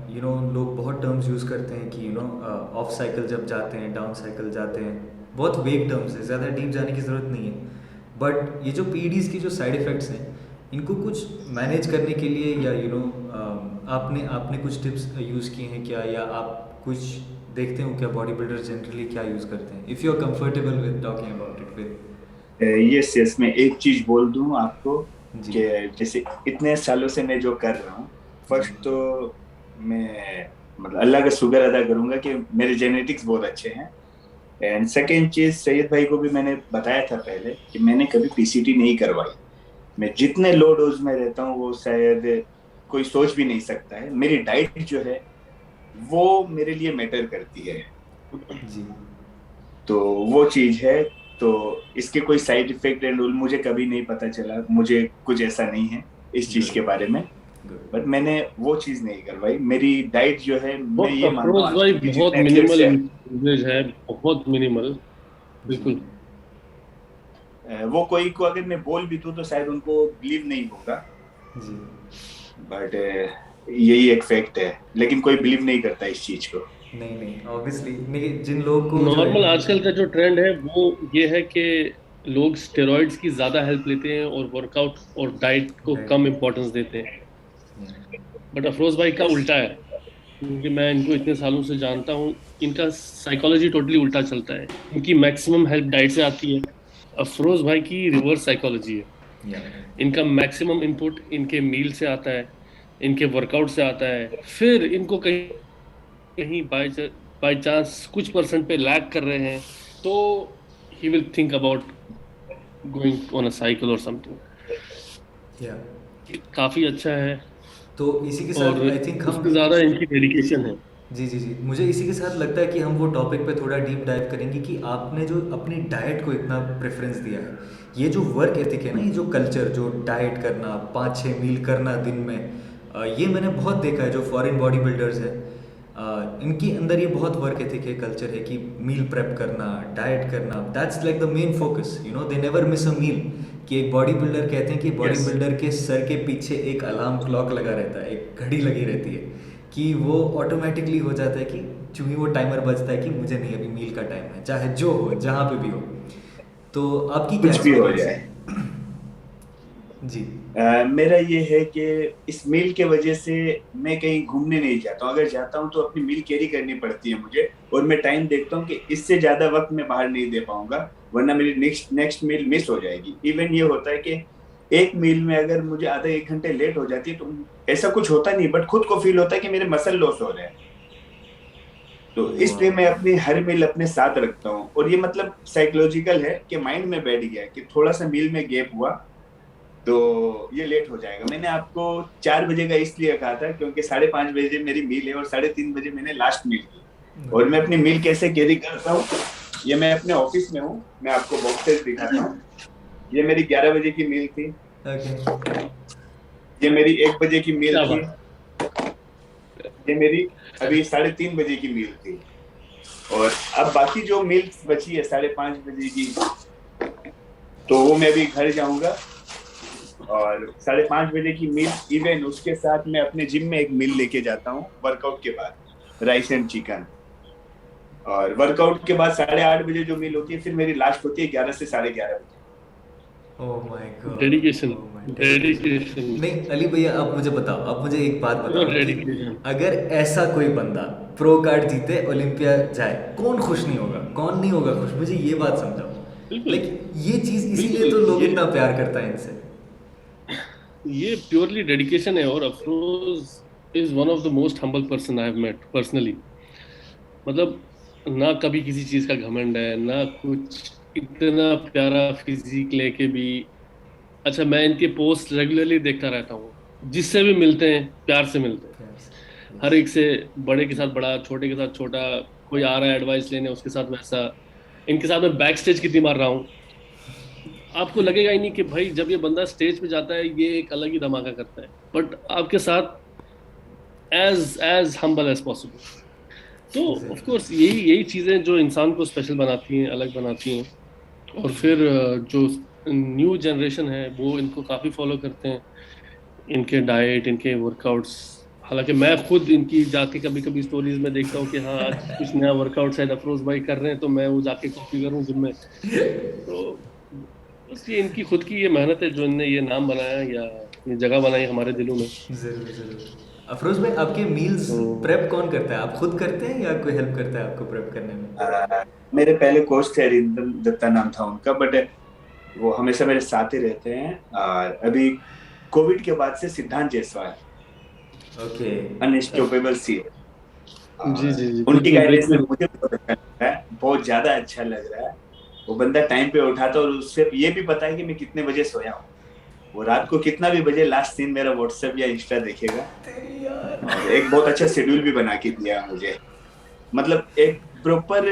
you know, लोग बहुत टर्म्स यूज़ करते हैं कि ऑफ साइकिल जब जाते हैं, डाउन साइकिल जाते हैं, बहुत वेग टर्म्स है, ज़्यादा डीप जाने की ज़रूरत नहीं है। बट ये जो पीईडीज़ की जो साइड इफ़ेक्ट्स हैं, इनको कुछ मैनेज करने के लिए या आपने कुछ टिप्स यूज़ किए हैं क्या, या आप कुछ देखते हो क्या, बॉडी बिल्डर्स जनरली क्या यूज़ करते हैं, if you are comfortable with talking about it with? Yes, मैं एक चीज बोल दूं आपको कि जैसे इतने सालों से मैं जो कर रहा हूँ, फर्स्ट तो मैं मतलब अल्लाह का शुक्र अदा करूंगा कि मेरे जेनेटिक्स बहुत अच्छे हैं। एंड सेकेंड चीज, सैयद भाई को भी मैंने बताया था पहले कि मैंने कभी पीसीटी नहीं करवाई। मैं जितने लो डोज में रहता हूँ वो शायद कोई सोच भी नहीं सकता है। मेरी डाइट जो है वो मेरे लिए मैटर करती है जी। तो वो चीज है। तो इसके कोई साइड इफेक्ट एंड मुझे कभी नहीं पता चला, मुझे कुछ ऐसा नहीं है इस चीज के बारे में, बट मैंने वो चीज नहीं करवाई। मेरी डाइट जो है, मैं ये मानता हूं बहुत मिनिमल यूजेज है, बहुत मिनिमल, बिल्कुल। वो कोई को अगर मैं बोल भी दूं तो शायद उनको बिलीव नहीं होगा, बट यही एक फैक्ट है। लेकिन कोई बिलीव नहीं करता इस चीज को। नहीं ऑब्वियसली जिन लोगों को नॉर्मल आजकल का जो ट्रेंड है वो ये है कि लोग स्टेरॉइड्स की ज्यादा हेल्प लेते हैं और वर्कआउट और डाइट को कम इम्पोर्टेंस देते हैं। बट अफरोज भाई का उल्टा है, क्योंकि मैं इनको इतने सालों से जानता हूँ। इनका साइकोलॉजी टोटली उल्टा चलता है। इनकी मैक्सिमम हेल्प डाइट से आती है, अफरोज भाई की रिवर्स साइकोलॉजी है। या इनका मैक्सिमम इनपुट इनके मील से आता है, इनके वर्कआउट से आता है। फिर इनको कहीं कहीं बाय चांस कुछ परसेंट पे लैग कर रहे हैं, तो he will think about going on a cycle और समथिंग। या काफी अच्छा है। तो इसी के और साथ आई थिंक उससे हम ज्यादा इनकी डेडिकेशन है। जी जी जी, मुझे इसी के साथ लगता है कि हम वो टॉपिक पे थोड़ा डीप डाइव करेंगे कि आपने जो अपनी डाइट को इतना प्रेफरेंस दिया है, ये जो वर्क एथिक है ना, ये जो कल्चर, जो डाइट करना, 5-6 मील करना दिन में, ये मैंने बहुत देखा है जो फॉरेन बॉडी बिल्डर्स हैं, इनके अंदर ये बहुत वर्क एथिक है, कल्चर है कि मील प्रेप करना, डाइट करना, that's like the main focus, you know, they never miss a meal. कि एक बॉडी बिल्डर कहते हैं कि बॉडी यस। बिल्डर के सर के पीछे एक अलार्म क्लॉक लगा रहता है, एक घड़ी लगी रहती है कि वो ऑटोमेटिकली हो जाता है कि चूंकि वो टाइमर बजता है कि मुझे नहीं, अभी मील का टाइम है, चाहे जो हो, जहाँ पे भी हो। तो आपकी क्या कुछ भी हो एक्सपीरियंस जाए। है? जी मेरा ये है कि इस मील के वजह से मैं कहीं घूमने नहीं जाता हूँ। अगर जाता हूँ तो अपनी मील कैरी करनी पड़ती है मुझे, और मैं टाइम देखता हूँ कि इससे ज्यादा वक्त मैं बाहर नहीं दे पाऊंगा, वरना मेरी नेक्स्ट नेक्स्ट मील मिस हो जाएगी। इवन ये होता है कि एक मील में अगर मुझे आधा एक घंटे लेट हो जाती है तो ऐसा कुछ होता नहीं, बट खुद को फील होता है कि मेरे मसल लॉस हो रहे हैं। तो इसलिए मैं अपनी हर मील अपने साथ रखता हूँ, और ये मतलब साइकोलॉजिकल है कि माइंड में बैठ गया है कि थोड़ा सा मील में गैप हुआ तो ये लेट हो जाएगा। मैंने आपको 4 बजे का इसलिए कहा था क्योंकि 5:30 बजे मेरी मील है और 3:30 बजे मैंने लास्ट मील की। और मैं अपनी मील कैसे कैरी करता हूँ, ये मैं अपने ऑफिस में हूँ, मैं आपको बॉक्सेस दिखाता हूँ। ये मेरी 11 बजे की मील थी, ओके ये मेरी 1 बजे की मील क्या थी, बात। ये मेरी अभी 3:30 बजे की मील थी। और अब बाकी जो मील बची है 5:30 बजे की, तो वो मैं अभी घर जाऊंगा। और 5:30 बजे की मील, इवन उसके साथ मैं अपने जिम में एक मील लेके जाता हूँ वर्कआउट के बाद, राइस एंड चिकन। और वर्कआउट के बाद 8:30 बजे जो मील होती है, फिर मेरी लास्ट होती है 11 से 11:30 बजे। ओह my God, dedication, oh my dedication. Dedication, नहीं अली भैया, आप मुझे बताओ, आप मुझे एक बात प्योर बताओ कि डेडिकेशन। अगर ऐसा कोई बंदा प्रो कार्ड जीते, ओलंपिया जाए, कौन खुश नहीं होगा, कौन नहीं होगा खुश? मुझे ये बात समझाओ। बिल्कुल, लाइक ये चीज़ इसीलिए तो बिल्कुल। लोग इतना प्यार करता है इनसे। ये प्योरली डेडिकेशन है। और Afroz is one of the most humble person I have met personally. मतलब ना कभी किसी चीज का घमंड है ना कुछ, इतना प्यारा फिजिक लेके भी। अच्छा, मैं इनके पोस्ट रेगुलरली देखता रहता हूँ, जिससे भी मिलते हैं प्यार से मिलते हैं। प्यार से, हर यस। एक से, बड़े के साथ बड़ा, छोटे के साथ छोटा, कोई आ रहा है एडवाइस लेने उसके साथ वैसा। इनके साथ मैं बैक स्टेज कितनी मार रहा हूँ, आपको लगेगा ही नहीं कि भाई जब ये बंदा स्टेज पे जाता है ये एक अलग ही धमाका करता है, बट आपके साथ एज हम्बल एज पॉसिबल। तो ऑफ एग्जैक्टली। कोर्स यही यही चीजें जो इंसान को स्पेशल बनाती हैं, अलग बनाती हैं। और फिर जो न्यू जनरेशन है वो इनको काफी फॉलो करते हैं, इनके डाइट, इनके वर्कआउट्स। हालांकि मैं खुद इनकी जाके कभी कभी स्टोरीज में देखता हूँ कि हाँ आज कुछ नया वर्कआउट शायद अफरोज भाई कर रहे हैं, तो मैं वो जाके कॉपी करूँ जिम में। तो बस ये इनकी खुद की ये मेहनत है जो इनने ये नाम बनाया या ये जगह बनाई हमारे दिलों में। ज़रूर ज़रूर। अफरोज भाई, आपके मील्स तो प्रेप कौन करता है? आप खुद करते हैं या कोई हेल्प करता है आपको प्रेप करने में? मेरे पहले कोच थे, अरिंदम दत्ता नाम था उनका, बट वो हमेशा मेरे साथ ही रहते हैं। और अभी कोविड के बाद से सिद्धांत जायसवाल, ओके। अनस्टॉपेबल सी, जी जी जी, उनकी बिल्कुल गाइडेंस में बिल्कुल। मुझे बहुत अच्छा लग रहा है, बहुत ज्यादा अच्छा लग रहा है। वो बंदा टाइम पे उठाता और उससे ये भी पता है कि मैं कितने बजे सोया हूँ। वो रात को कितना भी बजे लास्ट सीन मेरा व्हाट्सएप या इंस्टा देखेगा। तेरी यार। और एक बहुत अच्छा शेड्यूल भी बना के दिया मुझे, मतलब एक प्रॉपर,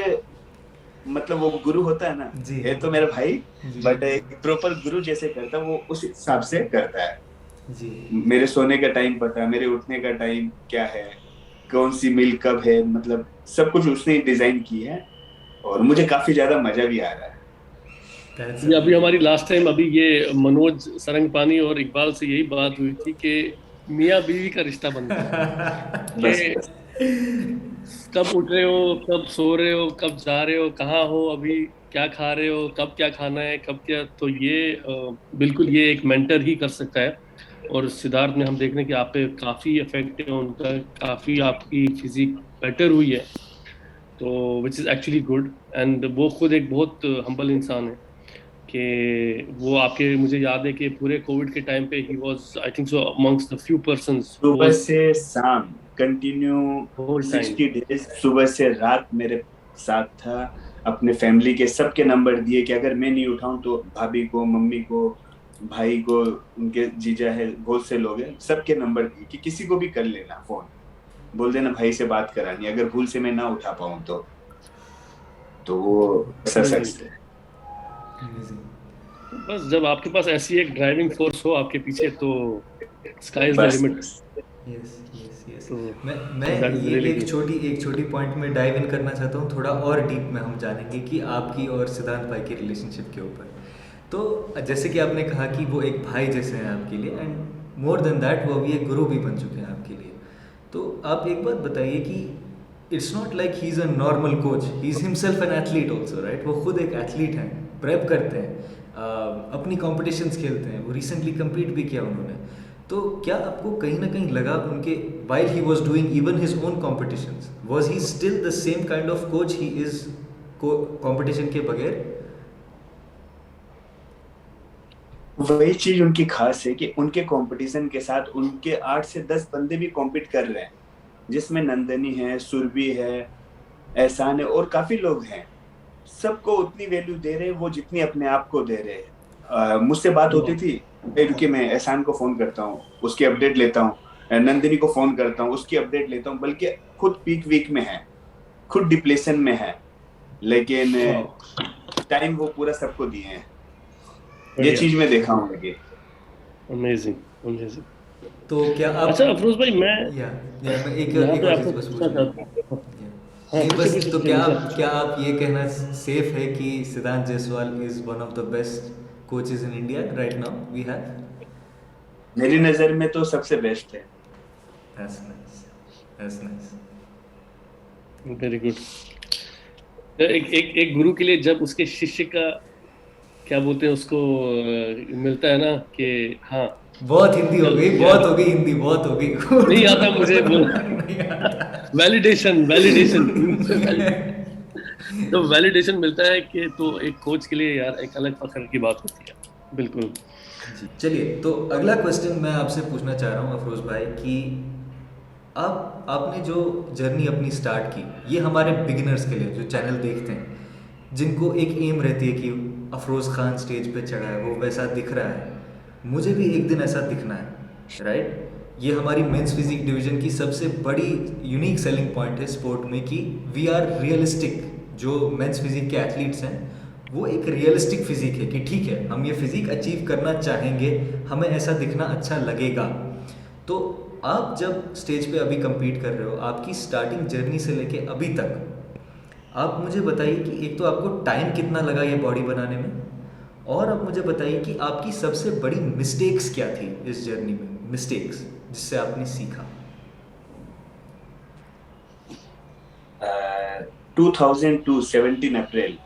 मतलब वो गुरु होता है ना, जी है तो मेरा भाई, जी बट एक प्रॉपर गुरु जैसे करता है वो, उस हिसाब से करता है। जी। मेरे सोने का टाइम पता है, मेरे उठने का टाइम क्या है, कौन सी मील कब है, मतलब सब कुछ उसने डिजाइन की है। और मुझे काफी ज्यादा मजा भी आ रहा है। दैट्स ये अभी हमारी अमेजिंग। लास्ट टाइम अभी ये मनोज सरंगपानी और इकबाल से यही बात हुई थी कि मियाँ बीवी का रिश्ता बन गया बस कि बस। कब उठ रहे हो, कब सो रहे हो, कब जा रहे हो, कहाँ हो अभी, क्या खा रहे हो, कब क्या खाना है, कब क्या। तो ये बिल्कुल ये एक मेंटर ही कर सकता है। और सिद्धार्थ में हम देख रहे हैं कि आप पे काफ़ी इफेक्ट है उनका, काफ़ी आपकी फिजिक बेटर हुई है, तो which is actually good. And वो खुद एक बहुत हम्बल इंसान है कि वो आपके, मुझे याद है कि पूरे कोविड के टाइम पे he was I think so amongst the few persons who सुबह वाज से शाम कंटिन्यू होल टाइम। 60 डेज सुबह से रात मेरे साथ था। अपने फैमिली के सबके नंबर दिए कि अगर मैं नहीं उठाऊं तो भाभी को, मम्मी को, भाई को, उनके जीजा है, बहुत से लोग हैं, सबके नंबर दिए कि किसी को भी कर लेना फोन, बोल देना भाई से बात करानी, अगर भूल से मैं ना उठा पाऊं तो वो ऐसा अमेजिंग। शख्स है। तो बस जब आपके पास ऐसी एक ड्राइविंग फोर्स हो आपके पीछे, तो स्काई इज द बस लिमिट। बस। Yes yes yes. तो मैं दैट इज ये रियली एक गुड। छोटी पॉइंट में डाइव इन करना चाहता हूँ, थोड़ा और डीप में हम जानेंगे कि आपकी और सिद्धांत भाई की रिलेशनशिप के ऊपर। तो जैसे कि आपने कहा कि वो एक भाई जैसे हैं आपके लिए, एंड मोर देन दैट वो अभी एक गुरु भी बन चुके हैं आपके लिए। तो आप एक बात बताइए कि it's not like he is a normal coach, he is himself an athlete also, right? वो खुद एक एथलीट हैं, प्रेप करते हैं, अपनी कॉम्पिटिशन्स खेलते हैं, वो रिसेंटली कम्पीट भी किया उन्होंने। तो क्या आपको कहीं ना कहीं लगा उनके, while he was doing even his own competitions, was he still the same kind of coach he is competition के बगैर? वही चीज उनकी खास है कि उनके कंपटीशन के साथ उनके 8 से 10 बंदे भी कॉम्पीट कर रहे हैं, जिसमें नंदनी है, सुरभि है, एहसान है और काफी लोग हैं। सबको उतनी वैल्यू दे रहे हैं वो जितनी अपने आप को दे रहे हैं। मुझसे बात होती थी, भाई रुकिए मैं एहसान को फोन करता हूँ, उसकी अपडेट लेता हूँ, नंदिनी को फोन करता हूँ, उसकी अपडेट लेता हूँ, बल्कि खुद पीक वीक में है, खुद डिप्रेशन में है, लेकिन टाइम वो पूरा सबको दिए हैं। ये बढ़िया। चीज मैं देखा हूँ आगे। Amazing amazing. तो क्या आप, अच्छा अफरोज भाई, मैं या मैं एक यहाँ एक पे और आपको चीज़ बस पूछना पूछना चाहता है। हूँ। हाँ नहीं पूछे बस, पूछे तो पूछे क्या मुझे। आप, क्या आप ये कहना सेफ है कि Siddhant Jaiswal is one of the best coaches in India right now we have? मेरी नजर में तो सबसे बेस्ट है। That's nice, that's nice. Very good. एक एक एक गुरु के लिए जब उसके शिष्य का, क्या बोलते हैं उसको, मिलता है ना कि हाँ बहुत हिंदी हो चल गई, यार, बहुत हो गई हिंदी, बहुत हो गई। नहीं आता मुझे बोल। नहीं आता। वैलिडेशन वैलिडेशन नहीं। तो वैलिडेशन मिलता है कि, तो एक कोच के लिए यार एक अलग फख्र की बात होती है। बिल्कुल। जी चलिए, तो अगला क्वेश्चन मैं आपसे पूछना चाह रहा हूँ अफरोज भाई कि आपने जो जर्नी अपनी स्टार्ट की, ये हमारे बिगिनर्स के लिए जो चैनल देखते हैं, जिनको एक एम रहती है कि अफरोज़ खान स्टेज पे चढ़ा है, वो वैसा दिख रहा है, मुझे भी एक दिन ऐसा दिखना है, राइट? ये हमारी मेंस फिजिक डिवीजन की सबसे बड़ी यूनिक सेलिंग पॉइंट है स्पोर्ट में कि वी आर रियलिस्टिक। जो मेंस फिजिक के एथलीट्स हैं वो एक रियलिस्टिक फिजिक है कि ठीक है, हम ये फिजिक अचीव करना चाहेंगे, हमें ऐसा दिखना अच्छा लगेगा। तो आप जब स्टेज पे अभी compete कर रहे हो, आपकी स्टार्टिंग जर्नी से लेके अभी तक आप मुझे बताइए कि एक तो आपको टाइम कितना लगा ये बॉडी बनाने में, और आप मुझे बताइए कि आपकी सबसे बड़ी मिस्टेक्स क्या थी इस जर्नी में, मिस्टेक्स जिससे आपने सीखा। 2002 17 अप्रैल,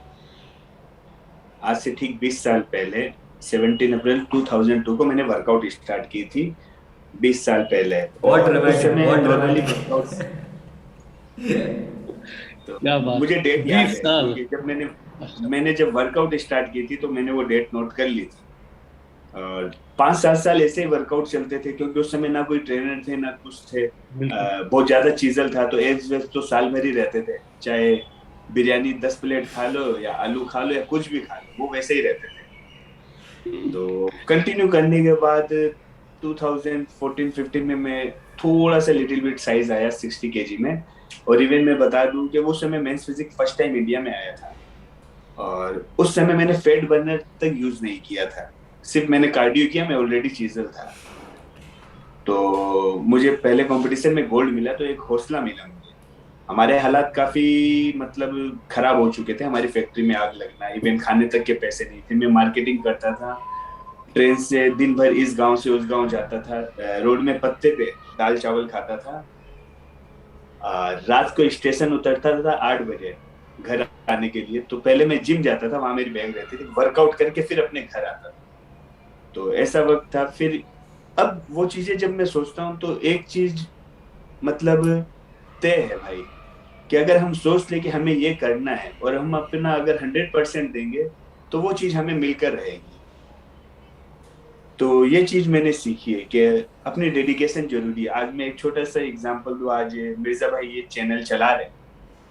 आज से ठीक 20 साल पहले, 17 अप्रैल 2002 को मैंने वर्कआउट स्टार्ट की थी, 20 साल पहले। बहुत और उस ड्रामेटिक, समय बहुत नॉर्मली ड्रामेटिक। वर्कआउट्स, तो क्या बात मुझे है, डेट याद 20 है साल क्योंकि जब मैंने जब वर्कआउट स्टार्ट की थी तो मैंने वो डेट नोट कर ली थी। और 5-7 साल ऐसे ही वर्कआउट चलते थे क्योंकि उस समय ना कोई ट्रेनर थे ना कुछ थे। बिल्कुल। बहुत ज्यादा चीजल था, तो एग्स वेग्स तो साल भर ही रहते थे, चाहे बिरयानी 10 प्लेट खा लो या आलू खा लो या कुछ भी खा लो, वो वैसे ही रहते थे। तो कंटिन्यू करने के बाद 2014-15 में मैं थोड़ा सा लिटिल बिट साइज आया 60 kg में। और इवन मैं बता दूं कि वो समय men's physique first time India में आया था, और उस समय मैंने फैट बर्नर तक यूज नहीं किया था, सिर्फ मैंने कार्डियो किया, मैं ऑलरेडी चीजल था। तो मुझे पहले कंपटीशन में गोल्ड मिला तो एक हौसला मिला मुझे। हमारे हालात काफी मतलब खराब हो चुके थे, हमारी फैक्ट्री में आग लगना, इवन खाने तक के पैसे नहीं थे। मैं मार्केटिंग करता था, ट्रेन से दिन भर इस गांव से उस गांव जाता था, रोड में पत्ते पे दाल चावल खाता था। रात को स्टेशन उतरता था 8 बजे घर आने के लिए, तो पहले मैं जिम जाता था, वहां मेरी बैग रहती थी, वर्कआउट करके फिर अपने घर आता था। तो ऐसा वक्त था। फिर अब वो चीजें जब मैं सोचता हूँ तो एक चीज मतलब तय है भाई, कि अगर हम सोच ले कि हमें ये करना है और हम अपना अगर 100% देंगे तो वो चीज हमें मिलकर रहेगी। तो ये चीज मैंने सीखी है कि अपनी डेडिकेशन जरूरी है। आज मैं एक छोटा सा एग्जांपल दूं, आज मिर्जा भाई ये चैनल चला रहे हैं,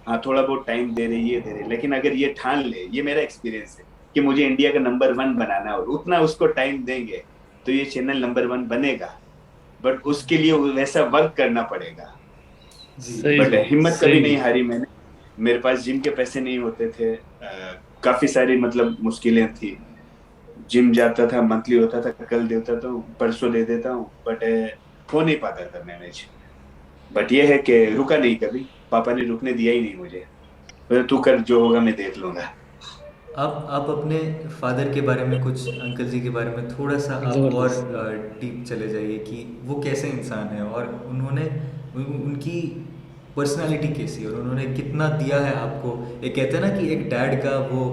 हाँ थोड़ा बहुत टाइम दे रहे, ये दे रहे, लेकिन अगर ये ठान ले, ये मेरा एक्सपीरियंस है कि मुझे इंडिया का नंबर 1 बनाना है और उतना उसको टाइम देंगे तो ये चैनल नंबर 1 बनेगा। बट उसके लिए वैसा वर्क करना पड़ेगा। जी। सही बट बात, हिम्मत कभी सही नहीं बात। हारी मैंने। मेरे पास जिम के पैसे नहीं होते थे, काफी सारी मतलब मुश्किलें थी। जिम जाता था, मंथली होता था, कल देता तो परसों दे देता हूँ, बट हो नहीं पाता था मैनेज। बट ये है कि रुका नहीं कभी, पापा ने रुकने दिया ही नहीं मुझे। बोले, तू कर, जो होगा मैं देख लूंगा। आप अपने फादर के बारे में कुछ, अंकल जी के बारे में थोड़ा सा आप और जबरदस्त। डीप चले जाइए कि वो कैसे इंसान है और उन्होंने उनकी पर्सनालिटी कैसी है और उन्होंने कितना दिया है आपको। एक कहते हैं ना कि एक डैड का वो,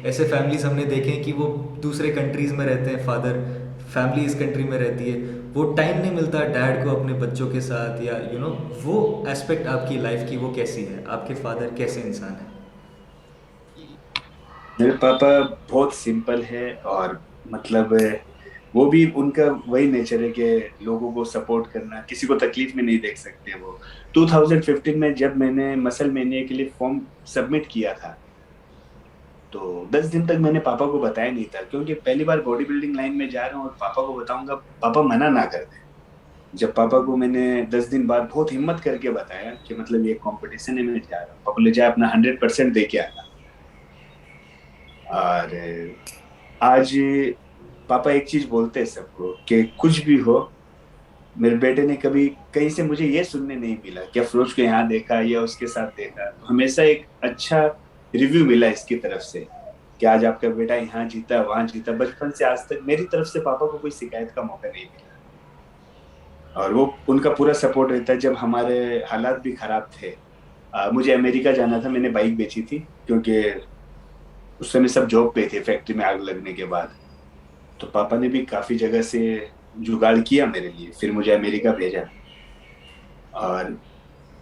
ऐसे फैमिलीज हमने देखे हैं कि वो दूसरे कंट्रीज़ में रहते हैं फादर, फैमिली इस कंट्री में रहती है, वो टाइम नहीं मिलता डैड को अपने बच्चों के साथ, या वो एस्पेक्ट आपकी लाइफ की वो कैसी है, आपके फादर कैसे इंसान है? मेरे पापा बहुत सिंपल है, और मतलब वो भी उनका वही नेचर है कि लोगों को सपोर्ट करना, किसी को तकलीफ में नहीं देख सकते वो। 2015 में जब मैंने मसल मेनिया के लिए फॉर्म सबमिट किया था, तो 10 दिन तक मैंने पापा को बताया नहीं था, क्योंकि पहली बार बॉडी बिल्डिंग लाइन में जा रहा हूँ और पापा को बताऊंगा, पापा मना ना कर दे। जब पापा को मैंने 10 दिन बाद बहुत हिम्मत करके बताया कि मतलब ये कंपटीशन है, मैं जा रहा हूँ, पापा ले जाए, अपना 100% दे के आना। और आज पापा एक चीज बोलते हैं सबको कि कुछ भी हो, मेरे बेटे ने कभी कहीं से मुझे ये सुनने नहीं मिला कि अफरोज को यहाँ देखा या उसके साथ देखा। तो हमेशा एक अच्छा रिव्यू मिला इसकी तरफ से कि आज आपका बेटा यहाँ जीता, वहां जीता। बचपन से आज तक मेरी तरफ से पापा को कोई शिकायत का मौका नहीं मिला, और वो उनका पूरा सपोर्ट रहता है। जब हमारे हालात भी खराब थे, मुझे अमेरिका जाना था, मैंने बाइक बेची थी, क्योंकि उस समय सब जॉब पे थे फैक्ट्री में आग लगने के बाद। तो पापा ने भी काफी जगह से जुगाड़ किया मेरे लिए, फिर मुझे अमेरिका भेजा। और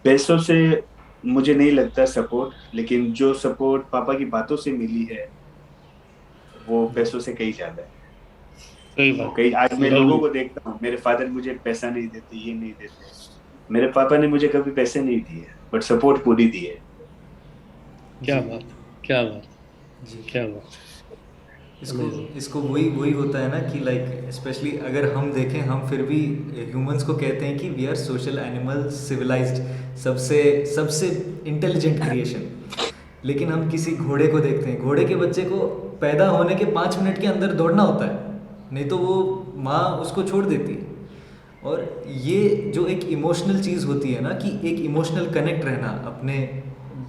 पैसों से मुझे नहीं लगता सपोर्ट, लेकिन जो सपोर्ट पापा की बातों से मिली है वो पैसों से कहीं ज्यादा है। सही वो बात। कहीं, आज मैं लोगों लवली। को देखता हूँ, मेरे फादर मुझे पैसा नहीं देते, ये नहीं देते। मेरे पापा ने मुझे कभी पैसे नहीं दिए, बट सपोर्ट पूरी दी है। क्या जी। बात, क्या बात, जी। क्या बात। इसको अमेजिंग। इसको वही वही होता है ना कि लाइक स्पेशली अगर हम देखें, हम फिर भी ह्यूमंस को कहते हैं कि we are social animal, civilised, सबसे सबसे इंटेलिजेंट क्रिएशन। लेकिन हम किसी घोड़े को देखते हैं, घोड़े के बच्चे को पैदा होने के 5 मिनट के अंदर दौड़ना होता है, नहीं तो वो माँ उसको छोड़ देती है। और ये जो एक इमोशनल चीज़ होती है ना, कि एक इमोशनल कनेक्ट रहना अपने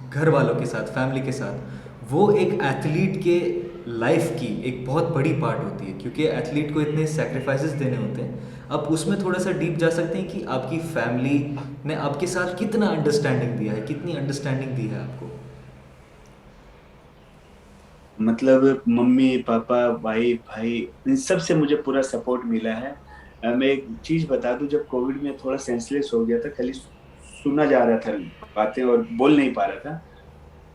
घर वालों के साथ, फैमिली के साथ, वो एक एथलीट के लाइफ की एक बहुत बड़ी पार्ट होती है, क्योंकि एथलीट को इतने सेक्रीफाइसेस देने होते हैं। आप उसमें थोड़ा सा डीप जा सकते हैं कि आपकी फैमिली ने आपके साथ कितना अंडरस्टैंडिंग दिया है, कितनी अंडरस्टैंडिंग दी है आपको? मतलब मम्मी पापा भाई भाई, इन सब से मुझे पूरा सपोर्ट मिला है। मैं एक चीज बता दूं, जब कोविड में थोड़ा सेंसलेस हो गया था, खाली सुना जा रहा था बातें और बोल नहीं पा रहा था,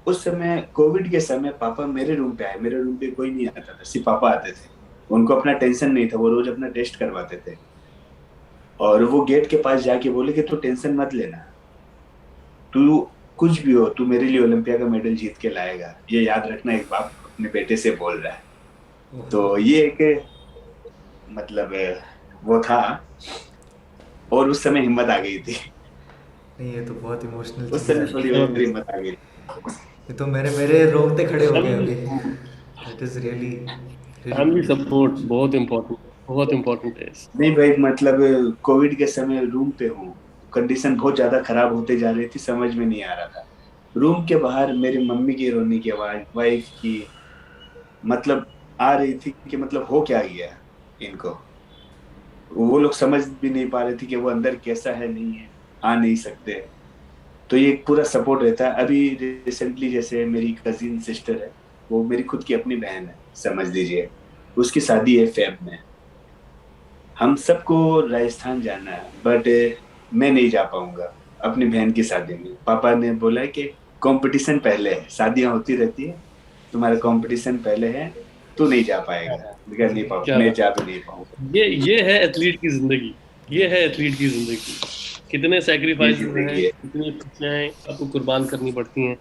उस समय कोविड के समय पापा मेरे रूम पे आए। मेरे रूम पे कोई नहीं आता था, सिर्फ पापा आते थे। उनको अपना टेंशन नहीं था, वो रोज अपना टेस्ट करवाते थे। और वो गेट के पास जाके बोले कि तू टेंशन मत लेना, तू कुछ भी हो, तू मेरे लिए ओलंपिया का मेडल जीत के लाएगा, ये याद रखना, एक बाप अपने बेटे से बोल रहा है। ओहो। तो ये एक मतलब वो था, और उस समय हिम्मत आ गई थी। नहीं, ये तो बहुत इमोशनल उस चीज़ समय है। थोड़ी और जबरदस्त। हिम्मत आ गई। ये तो मेरे मेरे रोंगटे खड़े हो गए फैमिली, अभी। That is really really family beautiful. Support बहुत इम्पोर्टेंट, बहुत इम्पोर्टेंट है। नहीं भाई, मतलब कोविड के समय रूम पे हूँ, कंडीशन बहुत ज्यादा खराब होते जा रही थी, समझ में नहीं आ रहा था। रूम के बाहर मेरी मम्मी की रोने की आवाज, वाइफ की, मतलब आ रही थी कि मतलब हो क्या गया इनको। वो लोग समझ भी नहीं पा रहे थे कि वो अंदर कैसा है, नहीं है, आ नहीं सकते। तो ये एक पूरा सपोर्ट रहता है। अभी रिसेंटली जैसे मेरी कजिन सिस्टर है, वो मेरी खुद की अपनी बहन है, समझ लीजिए, उसकी शादी है फेब में। हम सबको राजस्थान जाना है, बट मैं नहीं जा पाऊंगा अपनी बहन की शादी में। पापा ने बोला है कि कंपटीशन पहले है, शादियां होती रहती है, तुम्हारा कंपटीशन पहले है, तू नहीं जा पाएगा। मैं कहा, नहीं पाऊँ, क्या मैं बात। जा भी नहीं पाऊंगा। ये है एथलीट की जिंदगी। ये है एथलीट की जिंदगी। कितने ये सेक्रीफाइसेस हैं, जिंदगी है। कितनी खुशियां आपको कुर्बान करनी पड़ती हैं,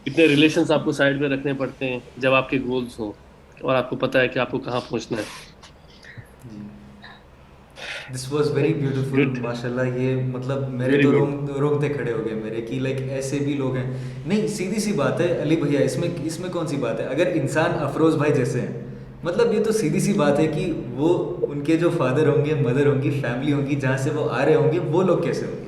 कितने रिलेशंस आपको साइड में रखने पड़ते हैं जब आपके गोल्स हो और आपको पता है कि आपको कहाँ पहुंचना है। This was very beautiful good. माशाल्लाह। ये मतलब मेरे वेरी तो गुड। रोंगटे खड़े हो गए मेरे कि लाइक ऐसे भी लोग हैं। नहीं, सीधी सी बात है अली भैया, इसमें इसमें कौन सी बात है? अगर इंसान अफरोज़ भाई जैसे हैं, मतलब ये तो सीधी सी बात है कि वो उनके जो फादर होंगे, मदर होंगी, फैमिली होंगी, जहाँ से वो आ रहे होंगे, वो लोग कैसे होंगे।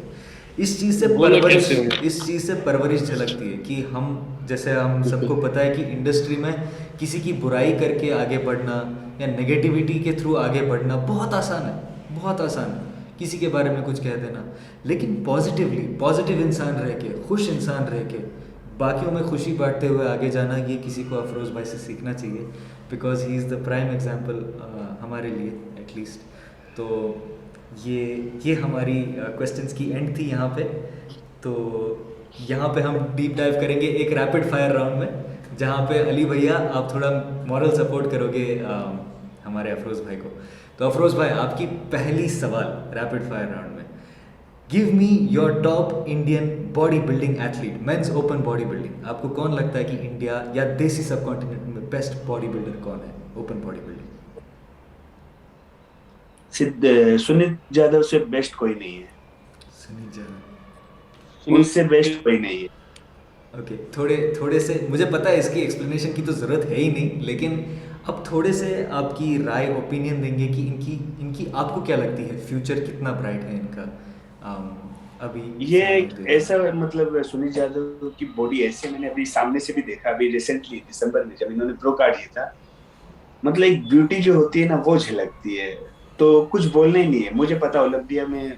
इस चीज़ से वो लोग परवरिश कैसे होंगे। इस चीज़ से परवरिश झलकती है कि हम, जैसे हम सबको बिल्कुल। पता है कि इंडस्ट्री में किसी की बुराई करके आगे बढ़ना या नेगेटिविटी के थ्रू आगे बढ़ना बहुत आसान है, बहुत आसान है, किसी के बारे में कुछ कह देना। लेकिन पॉजिटिवली, पॉजिटिव इंसान रह के, खुश इंसान रह के, बाकियों में खुशी बांटते हुए आगे जाना, ये किसी को अफरोज़ भाई से सीखना चाहिए। Because he is the prime example हमारे लिए एटलीस्ट। तो ये हमारी क्वेश्चंस की एंड थी यहाँ पे। तो यहाँ पे हम डीप डाइव करेंगे एक रैपिड फायर राउंड में, जहाँ पे अली भैया आप थोड़ा मॉरल सपोर्ट करोगे हमारे अफरोज़ भाई को। तो अफरोज़ भाई, आपकी पहली सवाल रैपिड फायर राउंड में, give me your top Indian bodybuilding athlete, men's open bodybuilding. आपको कौन लगता है कि इंडिया या देसी सब कॉन्टिनेंट में बेस्ट बॉडी बिल्डर कौन है, open body building? Sunil Yadav से बेस्ट कोई नहीं है, सुनील जैन। उनसे बेस्ट कोई नहीं है। ओके, थोड़े थोड़े से मुझे पता है इसकी एक्सप्लेनेशन की तो ज़रूरत है ही नहीं, लेकिन अब थोड़े से आपकी राय, ओपिनियन देंगे कि इनकी इनकी आपको क्या लगती है, फ्यूचर कितना ब्राइट है इनका अभी ये से एक हम देखें। ऐसा, मतलब सुनील यादव की बॉडी ऐसे मैंने अभी सामने से भी देखा, अभी रिसेंटली दिसंबर में जब इन्होंने प्रो कार्ड लिया था, मतलब एक ब्यूटी जो होती है ना, वो झलकती है। तो कुछ बोलना ही नहीं है, मुझे पता ओलंपिया में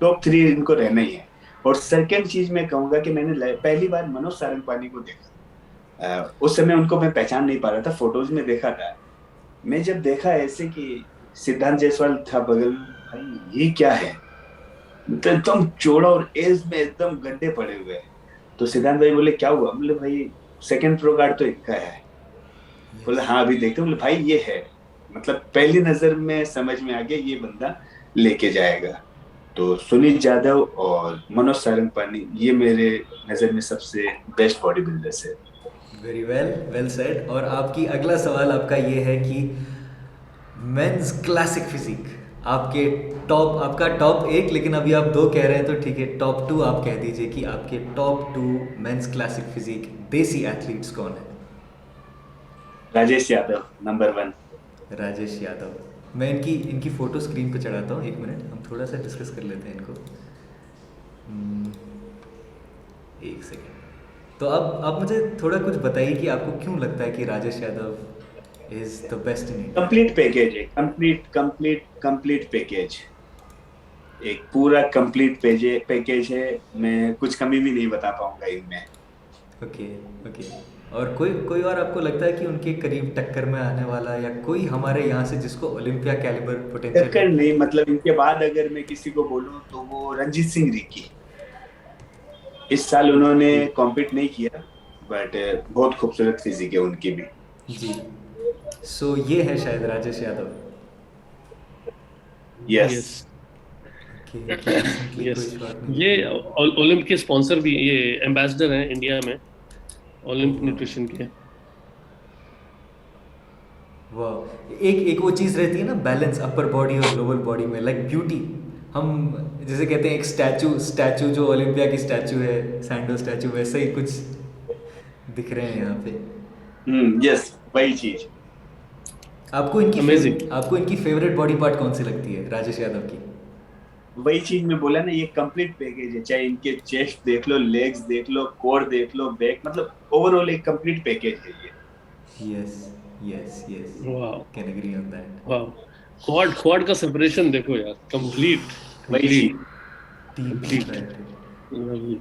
टॉप 3 इनको रहना ही है। और सेकंड चीज मैं कहूंगा कि मैंने पहली बार मनोज सारंगपानी को देखा। उस समय उनको मैं पहचान नहीं पा रहा था, फोटोज में देखा था। मैं जब देखा ऐसे कि सिद्धांत जायसवाल था बगल में, भाई ये क्या है, मतलब एकदम चौड़ा और एज में एकदम गड्ढे पड़े हुए हैं। तो सिद्धांत भाई बोले क्या हुआ, बोले भाई सेकंड प्रो कार्ड तो इनका है। बोले हाँ अभी देखते, बोले भाई ये है। मतलब पहली नजर में समझ में आ गया ये बंदा लेके जाएगा। तो सुनील यादव और मनोज सारंगपानी, ये मेरे नजर में सबसे बेस्ट बॉडी बिल्डर्स है। Very well, well said. और आपकी अगला सवाल आपका ये है कि मेंस क्लासिक फिजिक, आपके टॉप, आपका टॉप 1, लेकिन अभी आप 2 कह रहे हैं तो ठीक है, टॉप 2 आप कह दीजिए कि आपके टॉप 2 मेंस क्लासिक फिजिक देसी एथलीट्स कौन है? राजेश यादव नंबर 1। राजेश यादव। मैं इनकी इनकी फ़ोटो स्क्रीन पे चढ़ाता हूँ, 1 मिनट हम थोड़ा सा डिस्कस कर लेते हैं इनको। 1 सेकेंड। तो अब आप मुझे थोड़ा कुछ बताइए कि आपको क्यों लगता है कि Rajesh Yadav is the best in India. Complete package है, कंप्लीट कंप्लीट कंप्लीट पैकेज, एक पूरा कंप्लीट पैकेज है। मैं कुछ कमी भी नहीं बता पाऊंगा इनमें। Okay, okay. और कोई कोई और आपको लगता है कि उनके करीब टक्कर में आने वाला, या कोई हमारे यहाँ से जिसको ओलंपिया कैलिबर पोटेंशियल टक्कर है? नहीं, मतलब इनके बाद अगर मैं किसी को बोलूं तो वो रंजीत सिंह रिकी। इस साल उन्होंने कॉम्पीट नहीं किया, बट बहुत खूबसूरत फिजिक है उनकी भी। जी। सो ये है शायद Rajesh Yadav. Yes. Yes. Okay, okay, recently yes. कोई शॉट नहीं ये देखा। ओलंपिक के स्पॉन्सर भी, ये एम्बेसडर हैं इंडिया में ओलंपिक ओह, न्यूट्रिशन के। वाह। एक एक वो चीज़ रहती है ना, बैलेंस अपर बॉडी और लोअर बॉडी में, लाइक ब्यूटी। हम जैसे कहते हैं एक स्टैचू, स्टैचू जो ओलंपिया की स्टैचू है, सैंडो स्टैचू, वैसा ही कुछ दिख रहे हैं यहाँ पे। यस, वही चीज। अमेजिंग। आपको इनकी फेवरेट बॉडी पार्ट कौन सी लगती है राजेश यादव की? वही चीज मैं बोला ना, ये कंप्लीट पैकेज है। चाहे इनके चेस्ट देख लो, लेग्स देख लो, कोर देख लो, बैक, मतलब ओवरऑल एक कंप्लीट पैकेज है ये। यस, यस, यस, वाह। Can agree on that. वाह। क्वाड क्वाड का सेपरेशन देखो यार, कंप्लीट वही चीज। Complete deeply complete. बैठे लवली।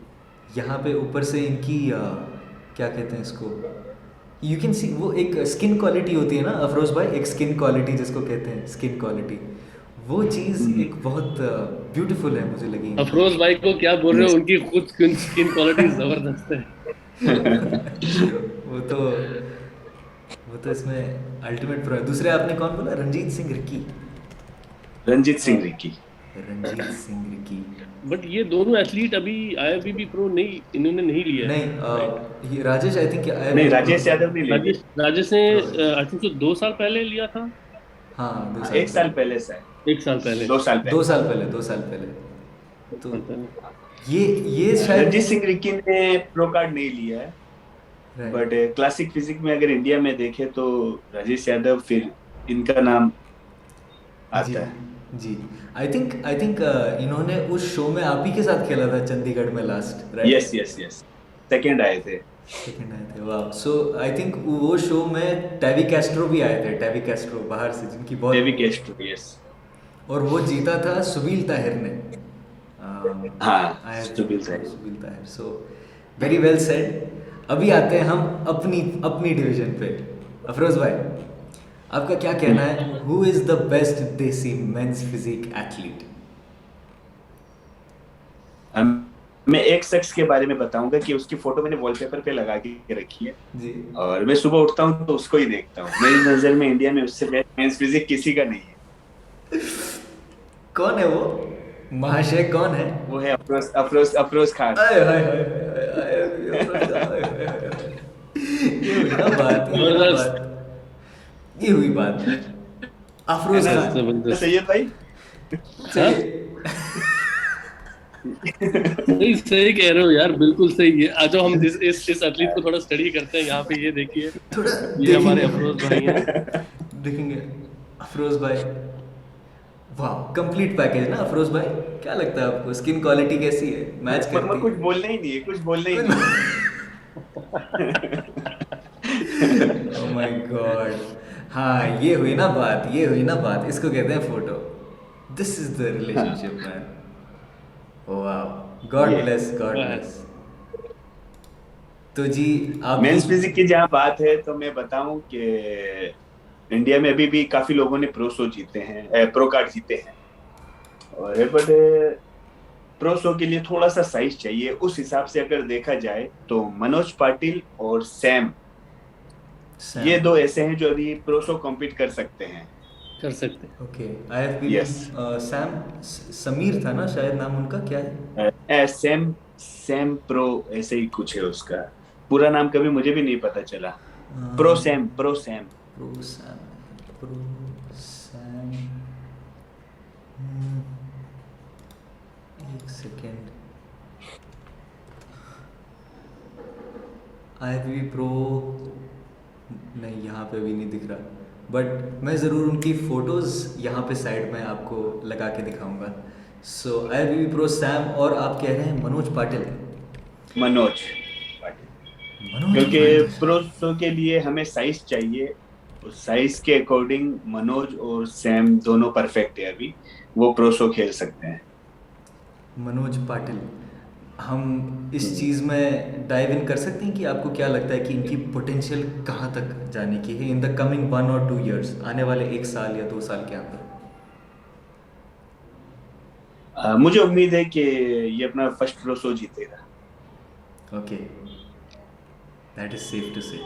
यहाँ पे ऊपर से इनकी क्या कहते हैं इसको, यू कैन सी वो एक स्किन क्वालिटी होती है ना अफरोज भाई, एक स्किन क्वालिटी जिसको कहते हैं स्किन क्वालिटी, वो चीज़ एक बहुत ब्यूटीफुल है मुझे लगी इनकी। अफरोज भाई को क्या बोल रहे हो, Yes. उनकी खुद स्किन क्वालिटी जबरदस्त है। वो तो वो तो इसमें अल्टीमेट प्रो है। दूसरे आपने कौन बोला, Ranjit Singh Ricky? Ranjit Singh Ricky. Ranjit Singh Ricky but ये दोनों एथलीट अभी आईएफबीबी प्रो नहीं, इन्होंने नहीं लिया है। नहीं, ये राजेश आई थिंक नहीं, राजेश यादव नहीं ले लिया। राजेश ने आई थिंक तो 2 साल पहले लिया था। हाँ 2 एक साल पहले से 1 साल पहले। 2 साल पहले। 2 साल पहले तो साल पहले। ये शायद रंजीत सिंह रिकी ने प्रो कार्ड नहीं लिया है, Right. बट क्लासिक फिजिक में अगर इंडिया में देखे तो राजेश यादव, फिर इनका नाम जी आता है। जी आई थिंक इन्होंने उस शो में आप ही के साथ खेला था चंडीगढ़ में last, right? Yes yes yes, second आए थे। सेकंड आए थे, वाह। सो आई थिंक वो शो में टैवी कैस्ट्रो भी आए थे, टैवी कैस्ट्रो बाहर से, जिनकी बहुत डेविड कैस्ट्रो, यस। और वो जीता था सुबील ताहिर ने। हाँ, Subeel Tahir. Subeel Tahir. So very well said. अभी आते हैं हम अपनी डिवीजन पे। अफरोज भाई, आपका क्या कहना है, हु इज द बेस्ट देसी मेंस फिजिक एथलीट? मैं एक शख्स के बारे में बताऊंगा कि उसकी फोटो मैंने वॉलपेपर पे लगा के रखी है जी, और मैं सुबह उठता हूँ तो उसको ही देखता हूँ। मेरी नजर में इंडिया में उससे बेस्ट मेंस फिजिक किसी का नहीं है। कौन है वो महाशय, कौन है? वो है अफरोज खान। आय हाय हाय हाय, अफरोज खान, आय, हाय, हाय, हाय। ये हुई ना बात, ये हुई बात। अफरोज खान, जबरदस्त। सैयद भाई, सही। नहीं, सही कह रहे हो यार, बिल्कुल सही है। आज हम इस एथलीट को थोड़ा स्टडी करते हैं। यहाँ पे ये देखिए, थोड़ा ये हमारे देखेंगे, अफरोज भाई हैं। देखेंगे अफरोज भाई। वाह, कंप्लीट पैकेज ना अफरोज भाई। क्या लगता है आपको, स्किन क्वालिटी कैसी है, मैच मगर करती कुछ बोलना ही नहीं है, कुछ बोलना ही है? नहीं। ओह माय गॉड। हाँ, ये हुई ना बात, इसको कहते हैं photo. This is the relationship man. वाह, गॉड ये। Bless, God bless. तो जी आप मेंस फिजिक की जहाँ बात है तो मैं बताऊं कि इंडिया में अभी भी काफी लोगों ने प्रो शो जीते हैं, प्रो कार्ड जीते हैं, और बट प्रो शो के लिए थोड़ा सा साइज चाहिए। उस हिसाब से अगर देखा जाए तो मनोज पाटिल और सैम, ये दो ऐसे हैं जो अभी प्रो शो कॉम्पीट कर सकते हैं। कर सकते हैं। Okay, IFB Yes. समीर था ना शायद नाम उनका, क्या है? सैम प्रो ऐसे ही कुछ है उसका पूरा नाम, कभी मुझे भी नहीं पता चला। प्रो सैम प्रो सैम, एक सेकेंड। आईएफबी प्रो नहीं, यहाँ पे भी नहीं दिख रहा, बट मैं ज़रूर उनकी फ़ोटोज़ यहाँ पे साइड में आपको लगा के दिखाऊंगा। सो आईएफबी प्रो सैम, और आप कह रहे हैं मनोज पाटिल। मनोज पाटिल, क्योंकि प्रो शो के लिए हमें साइज चाहिए, उस साइज के अकॉर्डिंग मनोज और सैम दोनों परफेक्ट है, अभी वो प्रो शो खेल सकते हैं। मनोज पाटिल, हम इस चीज़ में डाइव इन कर सकते हैं कि आपको क्या लगता है कि इनकी पोटेंशियल कहाँ तक जाने की है इन द कमिंग 1 और 2 years, आने वाले 1 साल या 2 साल के अंदर? मुझे उम्मीद है कि ये अपना फर्स्ट प्रो शो जीतेगा। Okay, that is safe to say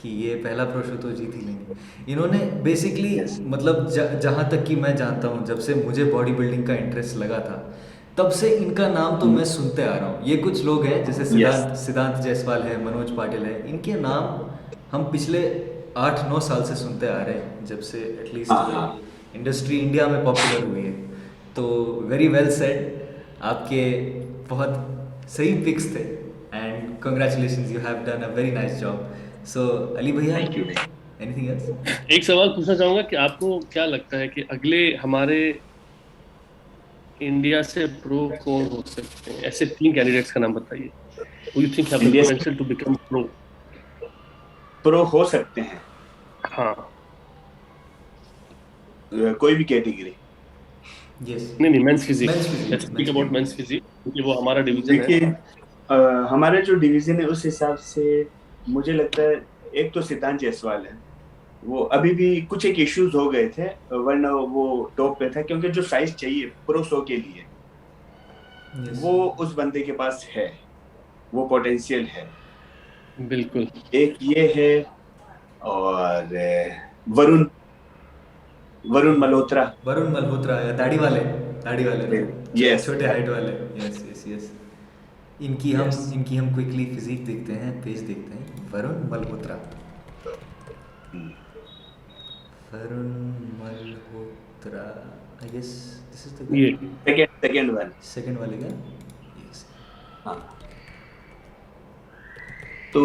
कि ये पहला प्रो शो तो जीत ही लेंगे इन्होंने बेसिकली। Yes. मतलब जहाँ तक कि मैं जानता हूँ, जब से मुझे बॉडी बिल्डिंग का इंटरेस्ट लगा था, तब से इनका नाम तो मैं सुनते आ रहा हूँ। ये कुछ लोग हैं जैसे सिद्धांत जायसवाल है, मनोज पाटिल है, इनके नाम हम पिछले 8-9 साल से सुनते आ रहे हैं, जब से एटलीस्ट इंडस्ट्री इंडिया में पॉपुलर हुई है। तो वेरी वेल सेड, आपके बहुत सही पिक्स थे and congratulations, you have done a very nice job. So Ali भैया, थैंक यू। Anything else? एक सवाल पूछना चाहूंगा कि आपको क्या लगता है कि अगले हमारे इंडिया से प्रो कौन हो सकते हैं? ऐसे 3 कैंडिडेट्स का नाम बताइए। Who you think have the potential to become pro? Pro हो सकते हैं? हाँ, कोई भी कैटेगरी। यस, नहीं, men's physique. Men's physique, let's speak men's about men's physique, क्योंकि वो हमारा डिवीजन है। देखिए, हमारा जो डिवीजन है उस हिसाब से मुझे लगता है एक तो सिद्धांत जायसवाल है, वो अभी भी कुछ एक इश्यूज हो गए थे, वरना वो टॉप पे था, क्योंकि जो साइज चाहिए प्रो शो के लिए वो उस बंदे के पास है, वो पोटेंशियल है। बिल्कुल। एक ये है, और वरुण वरुण मल्होत्रा या दाढ़ी वाले ना, यस छोटे हाइट वाले। Yes yes yes. इनकी हम क्विकली फिजिक देखते हैं, पेज देखते हैं। Varun Malhotra I guess this is the ये सेकंड वाले का। हाँ। तो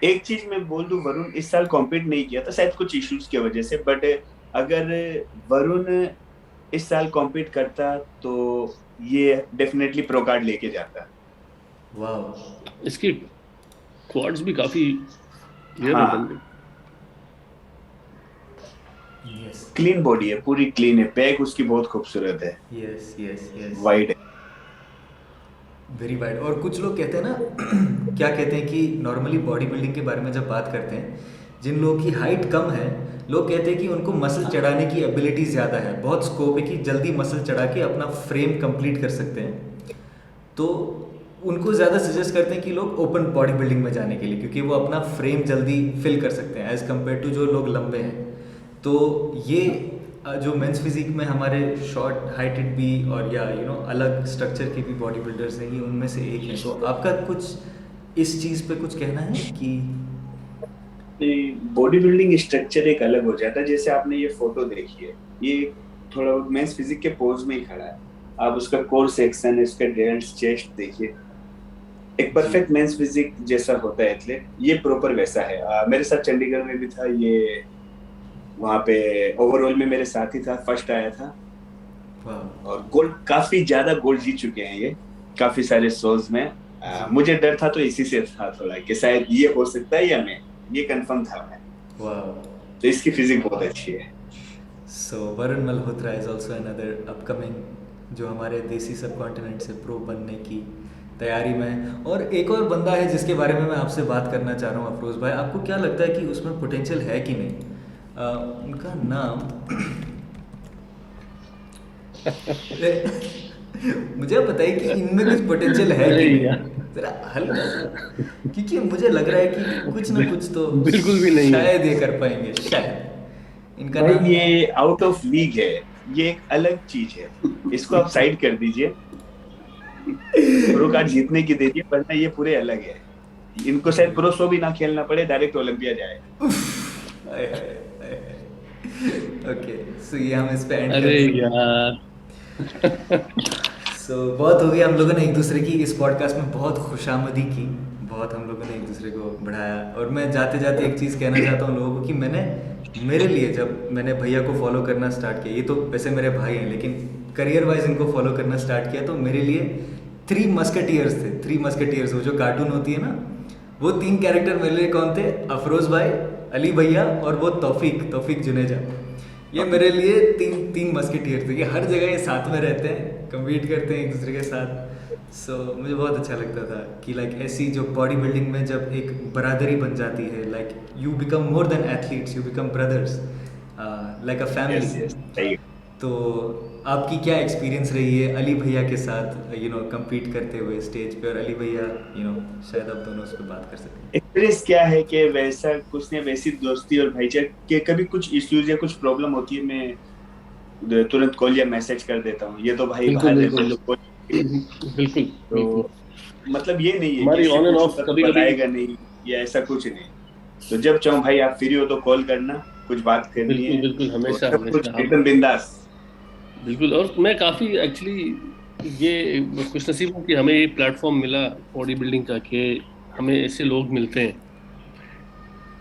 एक चीज मैं बोल दूं, वरुण इस साल कॉम्पीट नहीं किया था शायद कुछ इश्यूज की वजह से, बट अगर वरुण इस साल कॉम्पीट करता तो ये डेफिनेटली प्रो कार्ड लेके जाता। वाह, इसकी क्वाड्स भी काफी क्लीन बॉडी है, पूरी क्लीन है, बैक उसकी बहुत खूबसूरत है। यस यस यस, वाइड है, वेरी वाइड। और कुछ लोग कहते हैं ना क्या कहते हैं कि नॉर्मली बॉडी बिल्डिंग के बारे में जब बात करते हैं, जिन लोगों की हाइट कम है, लोग कहते हैं कि उनको मसल चढ़ाने की एबिलिटी ज़्यादा है, बहुत स्कोप है कि जल्दी मसल चढ़ा के अपना फ्रेम कंप्लीट कर सकते हैं। तो उनको ज़्यादा सजेस्ट करते हैं कि लोग ओपन बॉडी बिल्डिंग में जाने के लिए, क्योंकि वो अपना फ्रेम जल्दी फिल कर सकते हैं एज़ कम्पेयर टू जो लोग लंबे हैं। तो ये जो मेंस फिजिक में हमारे शॉर्ट हाइटेड भी और या अलग स्ट्रक्चर के भी बॉडी बिल्डर्स हैं, ये उनमें से एक है। तो आपका कुछ इस चीज़ पे कुछ कहना है कि बॉडी बिल्डिंग स्ट्रक्चर एक अलग हो जाता है। जैसे आपने ये फोटो देखी है, ये थोड़ा मेंस फिजिक के पोज में ही खड़ा है, आप उसका कोर सेक्शन, इसका डेल्ट्स, चेस्ट देखिए, एक परफेक्ट मेंस फिजिक जैसा होता है एथलीट, ये प्रॉपर वैसा है। मेरे साथ चंडीगढ़ में भी था ये, वहाँ पे ओवरऑल में मेरे साथ ही था, फर्स्ट आया था। और गोल्ड, काफी ज्यादा गोल्ड जीत चुके हैं ये काफी सारे शोज में। मुझे डर था तो इसी से था थोड़ा कि शायद ये हो सकता है या मैं, ये कंफर्म था मैं। तो इसकी फिजिक बहुत अच्छी है। So Varun Malhotra is also another upcoming, जो हमारे देसी सब कॉन्टिनेंट से प्रो बनने की तैयारी में। और एक और बंदा है जिसके बारे में मैं आपसे बात करना चाह रहा हूँ अफरोज भाई, आपको क्या लगता है कि उसमें पोटेंशियल है कि नहीं? उनका नाम मुझे बताइए कि इनमें कुछ पोटेंशियल है कि नहीं, जरा हल्का सा, क्योंकि मुझे लग रहा है कि कुछ ना कुछ तो बिल्कुल भी नहीं शायद ये कर पाएंगे, शायद। इनका नाम, नाम ये आउट ऑफ लीग है, ये एक अलग चीज है, इसको आप साइड कर दीजिए, प्रो कार्ड जीतने की दीजिए, वरना ये पूरे अलग है। इनको शायद प्रो शो भी ना खेलना पड़े, डायरेक्ट ओलंपिया जाए। ओके, सो ये हम इस पे एंड अरे यार सो बहुत हो गया, हम लोगों ने एक दूसरे की इस पॉडकास्ट में बहुत खुशामदी की, बहुत हम लोगों ने एक दूसरे को बढ़ाया। और मैं जाते जाते एक चीज़ कहना चाहता हूँ लोगों को कि मेरे लिए जब मैंने भैया को फॉलो करना स्टार्ट किया, ये तो वैसे मेरे भाई हैं लेकिन करियर वाइज इनको फॉलो करना स्टार्ट किया, तो मेरे लिए 3 मस्केटियर्स थे। 3 मस्केटियर्स, वो जो कार्टून होती है ना, वो 3 कैरेक्टर मेरे लिए कौन थे? अफरोज भाई, अली भैया और वो तौफीक जुनेजा। ये मेरे लिए तीन मस्केटियर थे, ये हर जगह ये साथ में रहते हैं, कम्पीट करते हैं एक दूसरे के साथ। सो मुझे बहुत अच्छा लगता था कि लाइक ऐसी जो बॉडी बिल्डिंग में जब एक बरादरी बन जाती है, like you become more than athletes, you become brothers, like a family. तो आपकी क्या एक्सपीरियंस रही है अली भैया के साथ कम्पीट करते हुए स्टेज पे? और अली भैया शायद आप दोनों उस पर बात कर सकते हैं। एक्सपीरियंस क्या है कि वैसा कुछ नहीं, वैसी दोस्ती और भाईचारे के कभी कुछ इश्यूज या कुछ प्रॉब्लम होती है, मैं तुरंत कॉल या मैसेज कर देता हूँ। ये तो भाई बाहर बिल्कुल तो मतलब ये नहीं है हमारी ऑन एंड ऑफ कभी बताएगा नहीं या ऐसा कुछ नहीं। तो जब चाहो भाई आप फ्री हो तो कॉल करना, कुछ बात करनी है, बिल्कुल हमेशा एकदम बिंदास। बिल्कुल। और मैं काफ़ी एक्चुअली ये खुश नसीब हूँ कि हमें ये प्लेटफॉर्म मिला बॉडी बिल्डिंग का, कि हमें ऐसे लोग मिलते हैं।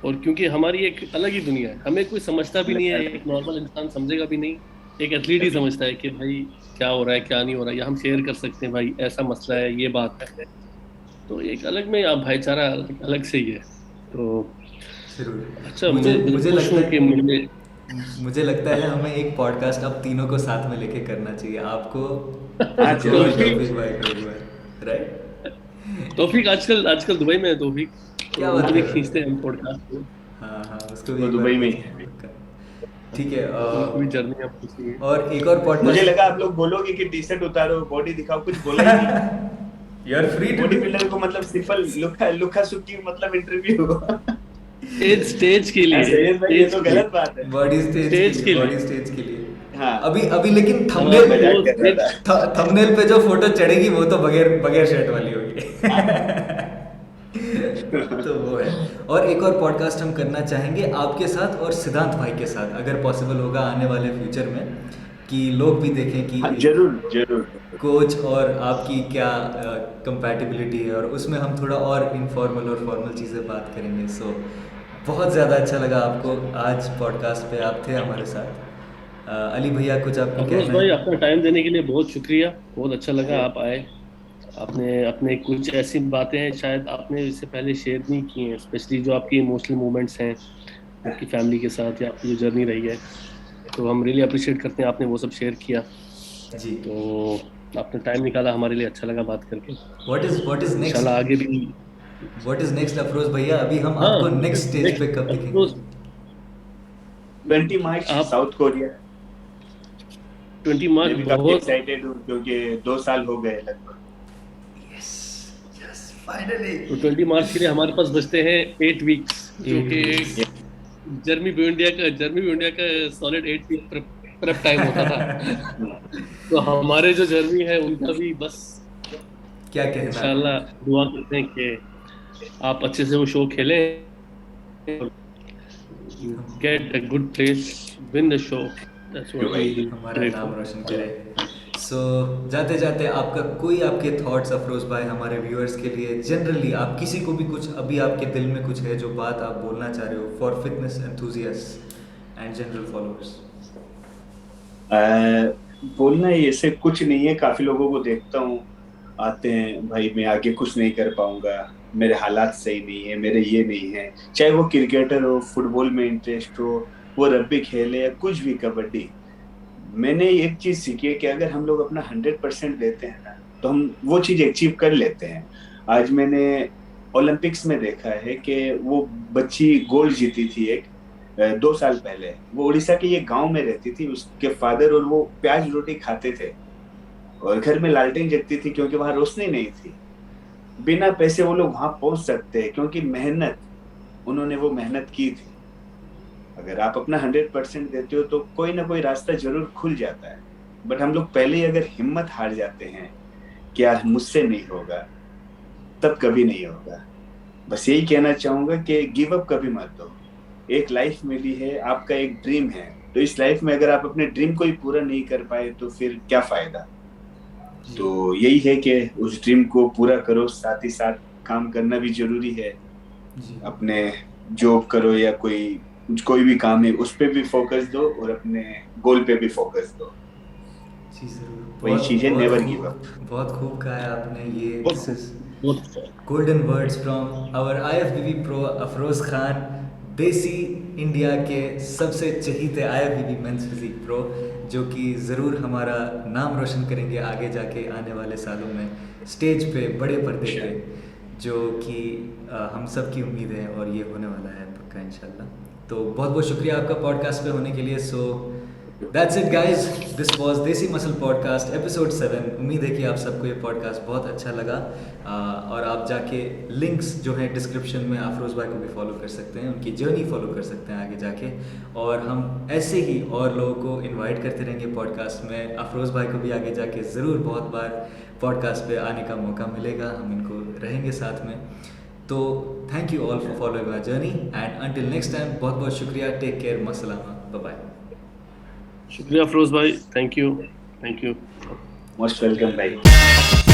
और क्योंकि हमारी एक अलग ही दुनिया है, हमें कोई समझता भी नहीं है, एक नॉर्मल इंसान समझेगा भी नहीं, एक एथलीट ही समझता है कि भाई क्या हो रहा है क्या नहीं हो रहा है, या हम शेयर कर सकते हैं भाई ऐसा मसला है, ये बात है। तो एक अलग में आप भाईचारा अलग से ही है। तो अच्छा, मुझे लगता है हमें एक पॉडकास्ट अब तीनों को साथ में लेके करना चाहिए, आपको तौफीक आजकल दुबई में है। तौफीक क्या बात है, खींचते हैं हम पॉडकास्ट। उसको भी वो एक बार दुबई में ही पूछेंगे, है। पक्का। ठीक है। उनको भी जर्नी आप पूछिए। और एक और मुझे पॉडकास्ट लगा आप लोग बोलोगे कि टी शर्ट उतारो, बॉडी दिखाओ, कुछ बोला ही नहीं। You are free to body do. Builder को मतलब सिंपल लुखा सुक्की मतलब इंटरव्यू। स्टेज के लिए, सैयद भाई ये स्टेज तो के लिए, गलत बात है। बॉडी स्टेज के स्टेज लिए, के लिए। बॉडी स्टेज के लिए। हाँ अभी लेकिन अब मैं आप मजाक वो कर रहा स्टेज, था। थंबनेल पे जो फोटो चढ़ेगी वो तो बगैर बगैर शर्ट वाली होगी। तो वो है। और एक और पॉडकास्ट हम करना चाहेंगे आपके साथ और सिद्धांत भाई के साथ, अगर पॉसिबल होगा आने वाले फ्यूचर में, कि लोग भी देखें कि हाँ एक जरूर जरूर। कोच और आपकी क्या कंपैटिबिलिटी है, और उसमें हम थोड़ा और इनफॉर्मल और फॉर्मल चीज़ें बात करेंगे। सो बहुत ज़्यादा अच्छा लगा आपको आज पॉडकास्ट पे आप थे हमारे साथ। अली भैया कुछ आपको अफरोज कहना भाई है? अपना टाइम देने के लिए बहुत शुक्रिया, बहुत अच्छा लगा आप आए। आपने अपने कुछ ऐसी बातें हैं शायद आपने इससे पहले शेयर नहीं की हैं, स्पेशली जो आपकी इमोशनल मोमेंट्स हैं आपकी फैमिली के साथ या आपकी जो जर्नी रही है, तो हम रियली अप्रिशिएट करते हैं आपने वो सब शेयर किया। जी। तो आपने टाइम निकाला, हमारे लिए अच्छा लगा बात करके। What is next? इंशाल्लाह आगे भी। व्हाट इज नेक्स्ट अफरोज भैया? अभी हम हाँ, आपको नेक्स्ट स्टेज पे कब दिखेंगे? अफरोज 20 मार्च आप साउथ कोरिया। 20 मैं मार्च भी काफी बहुत, एक्साइटेड हूँ क्योंकि 2 साल हो गए लगभग। Yes, yes, finally. तो 20 मार्च के लिए हमारे पास बचते हैं 8 वीक्स, जो कि जर्मी भी इंडिया का सॉलिड 8 वीक प्रेप टाइम होता था। तो हमारे जो जर्नी है उनका भी बस क्या कहना? इंशाल्लाह दुआ करते हैं कि आप अच्छे से वो शो खेलें, get a good place, win the show, that's what we हमारा प्रे नाम फॉर। रोशन करे। सो जाते जाते आपके थॉट्स अफरोज भाई हमारे व्यूअर्स के लिए, जनरली आप किसी को भी कुछ अभी आपके दिल में कुछ है जो बात आप बोलना चाह रहे हो for fitness enthusiast and general followers? बोलना ही ऐसे कुछ नहीं है। काफी लोगों को देखता हूँ आते हैं, भाई मैं आगे कुछ नहीं कर पाऊंगा, मेरे हालात सही नहीं है, मेरे ये नहीं है, चाहे वो क्रिकेटर हो, फुटबॉल में इंटरेस्ट हो, वो रग्बी खेले या कुछ भी, कबड्डी। मैंने एक चीज सीखी है कि अगर हम लोग अपना 100% देते हैं ना, तो हम वो चीज अचीव कर लेते हैं। आज मैंने ओलंपिक्स में देखा है कि वो बच्ची गोल्ड जीती थी एक 2 साल पहले। वो उड़ीसा के ये गांव में रहती थी, उसके फादर और वो प्याज रोटी खाते थे और घर में लालटेन जगती थी क्योंकि वहां रोशनी नहीं थी। बिना पैसे वो लोग वहां पहुंच सकते हैं क्योंकि उन्होंने वो मेहनत की थी। अगर आप अपना 100% देते हो तो कोई ना कोई रास्ता जरूर खुल जाता है। बट हम लोग पहले ही अगर हिम्मत हार जाते हैं कि यार मुझसे नहीं होगा, तब कभी नहीं होगा। बस यही कहना चाहूंगा कि गिव अप कभी मत दो। एक लाइफ मिली है, आपका एक ड्रीम है, तो इस लाइफ में अगर आप अपने ड्रीम को ही पूरा नहीं कर पाए तो फिर क्या फायदा। तो यही है कि उस ड्रीम को पूरा करो, साथ ही साथ काम करना भी जरूरी है। अपने जॉब करो या कोई भी काम है उस पे भी फोकस दो और अपने गोल पे भी फोकस दो। जी जरूर। वही चीज है, नेवर गिव अप। बहुत खूब कहा है आपने। ये बहुत- दिस इज बहुत golden words from our IFBB pro Afroz Khan, Desi India के सबसे चहीते IFBB मेंस फिजिक प्रो, जो कि ज़रूर हमारा नाम रोशन करेंगे आगे जाके आने वाले सालों में स्टेज पे, बड़े पर्दे पे, जो कि हम सब की उम्मीद है और ये होने वाला है पक्का इंशाल्लाह। तो बहुत बहुत शुक्रिया आपका पॉडकास्ट पे होने के लिए। So that's it guys, this was देसी मसल पॉडकास्ट एपिसोड 7। उम्मीद है कि आप सबको ये पॉडकास्ट बहुत अच्छा लगा। और आप जाके लिंक्स जो हैं डिस्क्रिप्शन में अफरोज़ भाई को भी फॉलो कर सकते हैं, उनकी जर्नी फॉलो कर सकते हैं आगे जाके। और हम ऐसे ही और लोगों को इनवाइट करते रहेंगे पॉडकास्ट में। अफरोज़ भाई को भी आगे जाके ज़रूर बहुत बार पॉडकास्ट पे आने का मौका मिलेगा, हम इनको रहेंगे साथ में। तो thank you all for following our journey and until next time, बहुत बहुत शुक्रिया। टेक केयर, मसलामा, बाय बाय। शुक्रिया अफरोज भाई, थैंक यू। मोस्ट वेलकम भाई।